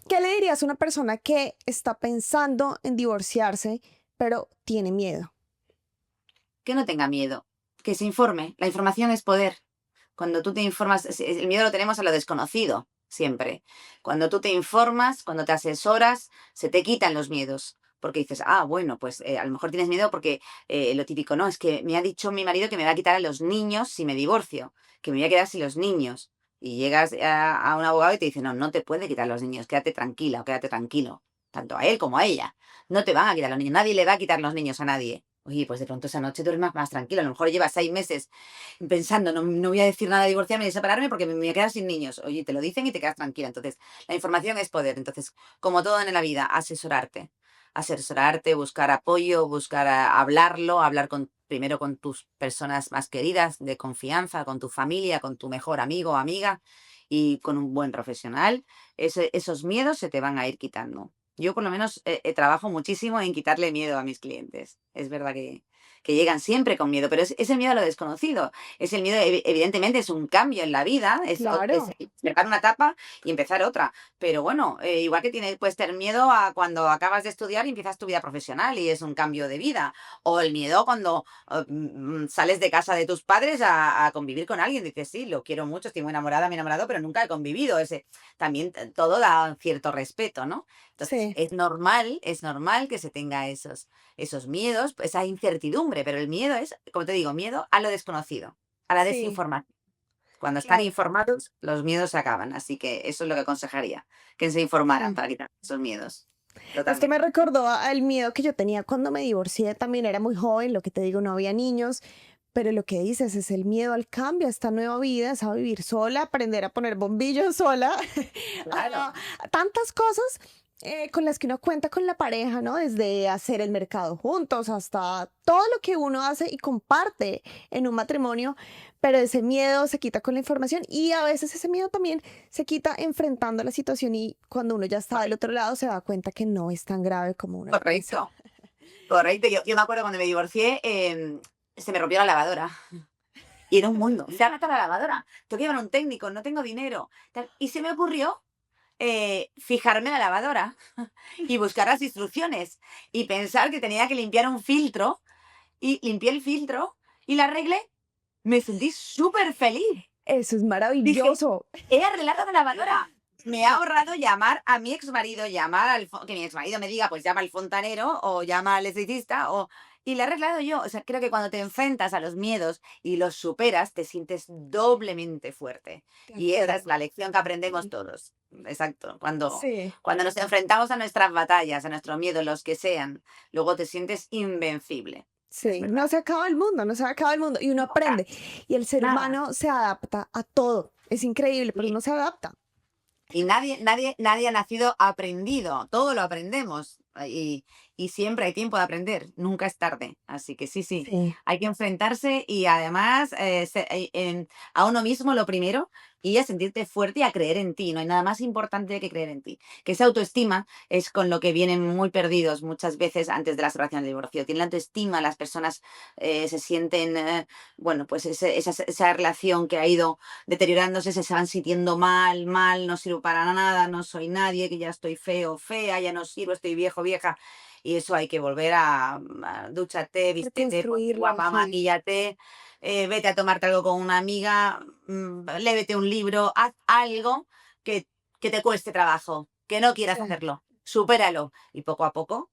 ¿Qué le dirías a una persona que está pensando en divorciarse, pero tiene miedo? Que no tenga miedo, que se informe. La información es poder. Cuando tú te informas, el miedo lo tenemos a lo desconocido, siempre. Cuando tú te informas, cuando te asesoras, se te quitan los miedos. Porque dices, ah, bueno, pues a lo mejor tienes miedo porque lo típico, no, es que me ha dicho mi marido que me va a quitar a los niños si me divorcio, que me voy a quedar sin los niños. Y llegas a un abogado y te dice, no, no te puede quitar los niños, quédate tranquila o quédate tranquilo, tanto a él como a ella. No te van a quitar los niños, nadie le va a quitar los niños a nadie. Oye, pues de pronto esa noche duermes más tranquilo, a lo mejor llevas 6 meses pensando, no voy a decir nada de divorciarme ni separarme porque me voy a quedar sin niños. Oye, te lo dicen y te quedas tranquila. Entonces, la información es poder. Entonces, como todo en la vida, asesorarte. Asesorarte, buscar apoyo, buscar hablarlo, hablar primero con tus personas más queridas, de confianza, con tu familia, con tu mejor amigo o amiga y con un buen profesional. Esos miedos se te van a ir quitando. Yo por lo menos trabajo muchísimo en quitarle miedo a mis clientes. Es verdad que llegan siempre con miedo, pero es el miedo a lo desconocido. Es el miedo, evidentemente, es un cambio en la vida, es Claro, dejar una etapa y empezar otra. Pero bueno, igual que puedes tener miedo a cuando acabas de estudiar y empiezas tu vida profesional y es un cambio de vida. O el miedo cuando sales de casa de tus padres a convivir con alguien. Dices, sí, lo quiero mucho, estoy muy enamorada, me he enamorado, pero nunca he convivido. También todo da cierto respeto, ¿no? Entonces, sí, es normal que se tenga esos miedos, esa incertidumbre, pero el miedo es, como te digo, miedo a lo desconocido, a la sí, desinformación. Cuando están claro. informados, los miedos se acaban. Así que eso es lo que aconsejaría, que se informaran Mm. para quitar esos miedos. Esto me Totalmente. recordó al miedo que yo tenía cuando me divorcié. También era muy joven, lo que te digo, no había niños. Pero lo que dices es el miedo al cambio, a esta nueva vida, es a vivir sola, aprender a poner bombillos sola, Claro. a tantas cosas con las que uno cuenta con la pareja, ¿no? Desde hacer el mercado juntos hasta todo lo que uno hace y comparte en un matrimonio, pero ese miedo se quita con la información y a veces ese miedo también se quita enfrentando la situación y cuando uno ya está del otro lado se da cuenta que no es tan grave como uno piensa. Correcto. Correcto. Yo me acuerdo cuando me divorcié, se me rompió la lavadora. Y era un mundo. Se ha roto la lavadora. Tengo que llevar a un técnico, no tengo dinero. Y se me ocurrió fijarme la lavadora y buscar las instrucciones y pensar que tenía que limpiar un filtro y limpié el filtro y la arreglé. Me sentí súper feliz. Eso es Dije, maravilloso. he arreglado la lavadora. Me ha ahorrado llamar a mi exmarido, que mi exmarido me diga, pues llama al fontanero o llama al electricista y la he arreglado yo. O sea, creo que cuando te enfrentas a los miedos y los superas, te sientes doblemente fuerte. De Y esa es acuerdo. la lección que aprendemos todos. Exacto. Sí. Cuando nos enfrentamos a nuestras batallas, a nuestros miedos, los que sean, luego te sientes invencible. Es Sí, no verdad. se acaba el mundo, no se acaba el mundo y uno Nunca. aprende. Y el ser Nada. humano se adapta a todo. Es increíble, pero uno se adapta. Y nadie ha nacido aprendido, todo lo aprendemos y siempre hay tiempo de aprender, nunca es tarde. Así que sí, Sí. hay que enfrentarse y además a uno mismo lo primero y a sentirte fuerte y a creer en ti. No hay nada más importante que creer en ti. Que esa autoestima es con lo que vienen muy perdidos muchas veces antes de la separación del divorcio. Tienen la autoestima, las personas se sienten, bueno, pues esa relación que ha ido deteriorándose, se van sintiendo mal, no sirvo para nada, no soy nadie, que ya estoy feo, fea, ya no sirvo, estoy viejo, vieja. Y eso hay que volver a dúchate, vístete, ponte Reconstruirlo, guapa, sí. maquíllate, vete a tomarte algo con una amiga, léete un libro, haz algo que, que te cueste trabajo, que no quieras Sí. hacerlo, supéralo. Y poco a poco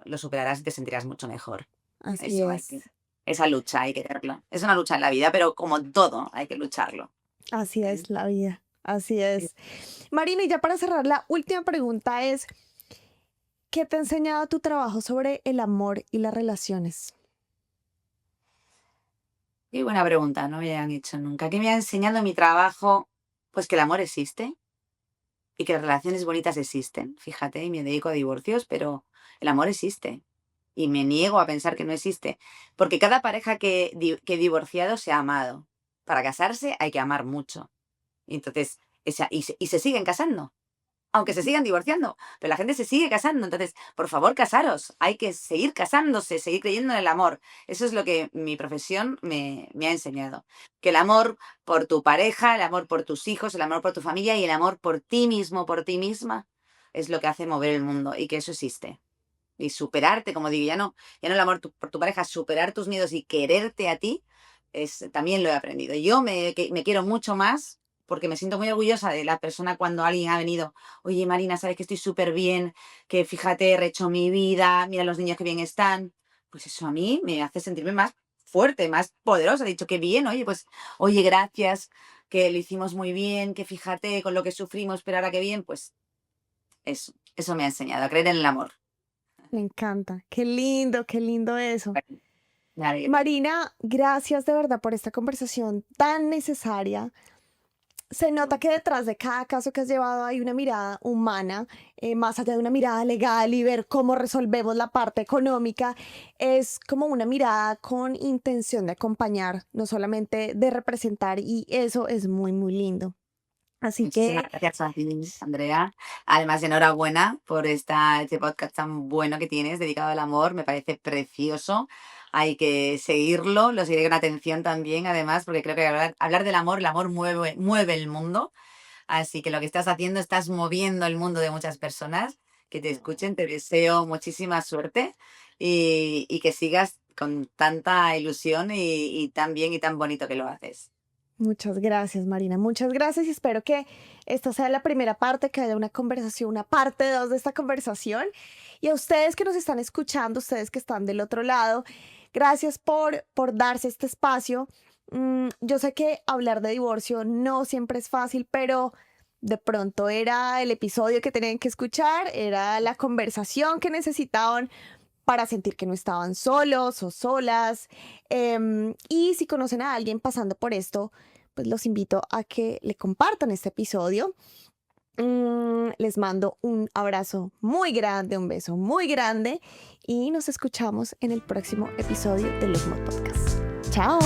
lo superarás y te sentirás mucho mejor. Así Eso hay es. que, esa lucha hay que tenerlo. Es una lucha en la vida, pero como todo hay que lucharlo. Así es la vida. Así es. Marina, y ya para cerrar, la última pregunta es, ¿qué te ha enseñado tu trabajo sobre el amor y las relaciones? Qué buena pregunta, no me habían hecho nunca. ¿Qué me ha enseñado mi trabajo? Pues que el amor existe y que las relaciones bonitas existen. Fíjate, y me dedico a divorcios, pero el amor existe. Y me niego a pensar que no existe. Porque cada pareja que he divorciado se ha amado. Para casarse hay que amar mucho. Y entonces, y se siguen casando. Aunque se sigan divorciando, pero la gente se sigue casando. Entonces, por favor, casaros. Hay que seguir casándose, seguir creyendo en el amor. Eso es lo que mi profesión me ha enseñado. Que el amor por tu pareja, el amor por tus hijos, el amor por tu familia y el amor por ti mismo, por ti misma, es lo que hace mover el mundo y que eso existe. Y superarte, como digo, ya no el amor por tu pareja, superar tus miedos y quererte a ti, también lo he aprendido. Yo me quiero mucho más porque me siento muy orgullosa de la persona cuando alguien ha venido, oye Marina, sabes que estoy súper bien, que fíjate, he rehecho mi vida, mira los niños que bien están. Pues eso a mí me hace sentirme más fuerte, más poderosa. He dicho que bien, oye, pues, oye, gracias, que lo hicimos muy bien, que fíjate con lo que sufrimos, pero ahora que bien, pues eso me ha enseñado a creer en el amor. Me encanta. Qué lindo eso. Me alegra. Marina, gracias de verdad por esta conversación tan necesaria. Se nota que detrás de cada caso que has llevado hay una mirada humana, más allá de una mirada legal y ver cómo resolvemos la parte económica, es como una mirada con intención de acompañar, no solamente de representar, y eso es muy, muy lindo. Así Muchísimas que gracias a ti, Andrea. Además, enhorabuena por este podcast tan bueno que tienes, dedicado al amor. Me parece precioso. Hay que seguirlo, lo seguiré con atención también, además, porque creo que hablar del amor, el amor mueve el mundo. Así que lo que estás haciendo, estás moviendo el mundo de muchas personas que te escuchen. Te deseo muchísima suerte y que sigas con tanta ilusión y tan bien y tan bonito que lo haces. muchas gracias, Marina, muchas gracias y espero que esta sea la primera parte, que haya una conversación, una parte 2 de esta conversación. Y a ustedes que nos están escuchando, ustedes que están del otro lado, gracias por darse este espacio. Yo sé que hablar de divorcio no siempre es fácil, pero de pronto era el episodio que tenían que escuchar, era la conversación que necesitaban para sentir que no estaban solos o solas. Y si conocen a alguien pasando por esto, pues los invito a que le compartan este episodio. Les mando un abrazo muy grande, un beso muy grande y nos escuchamos en el próximo episodio de Los Mod Podcast. Chao.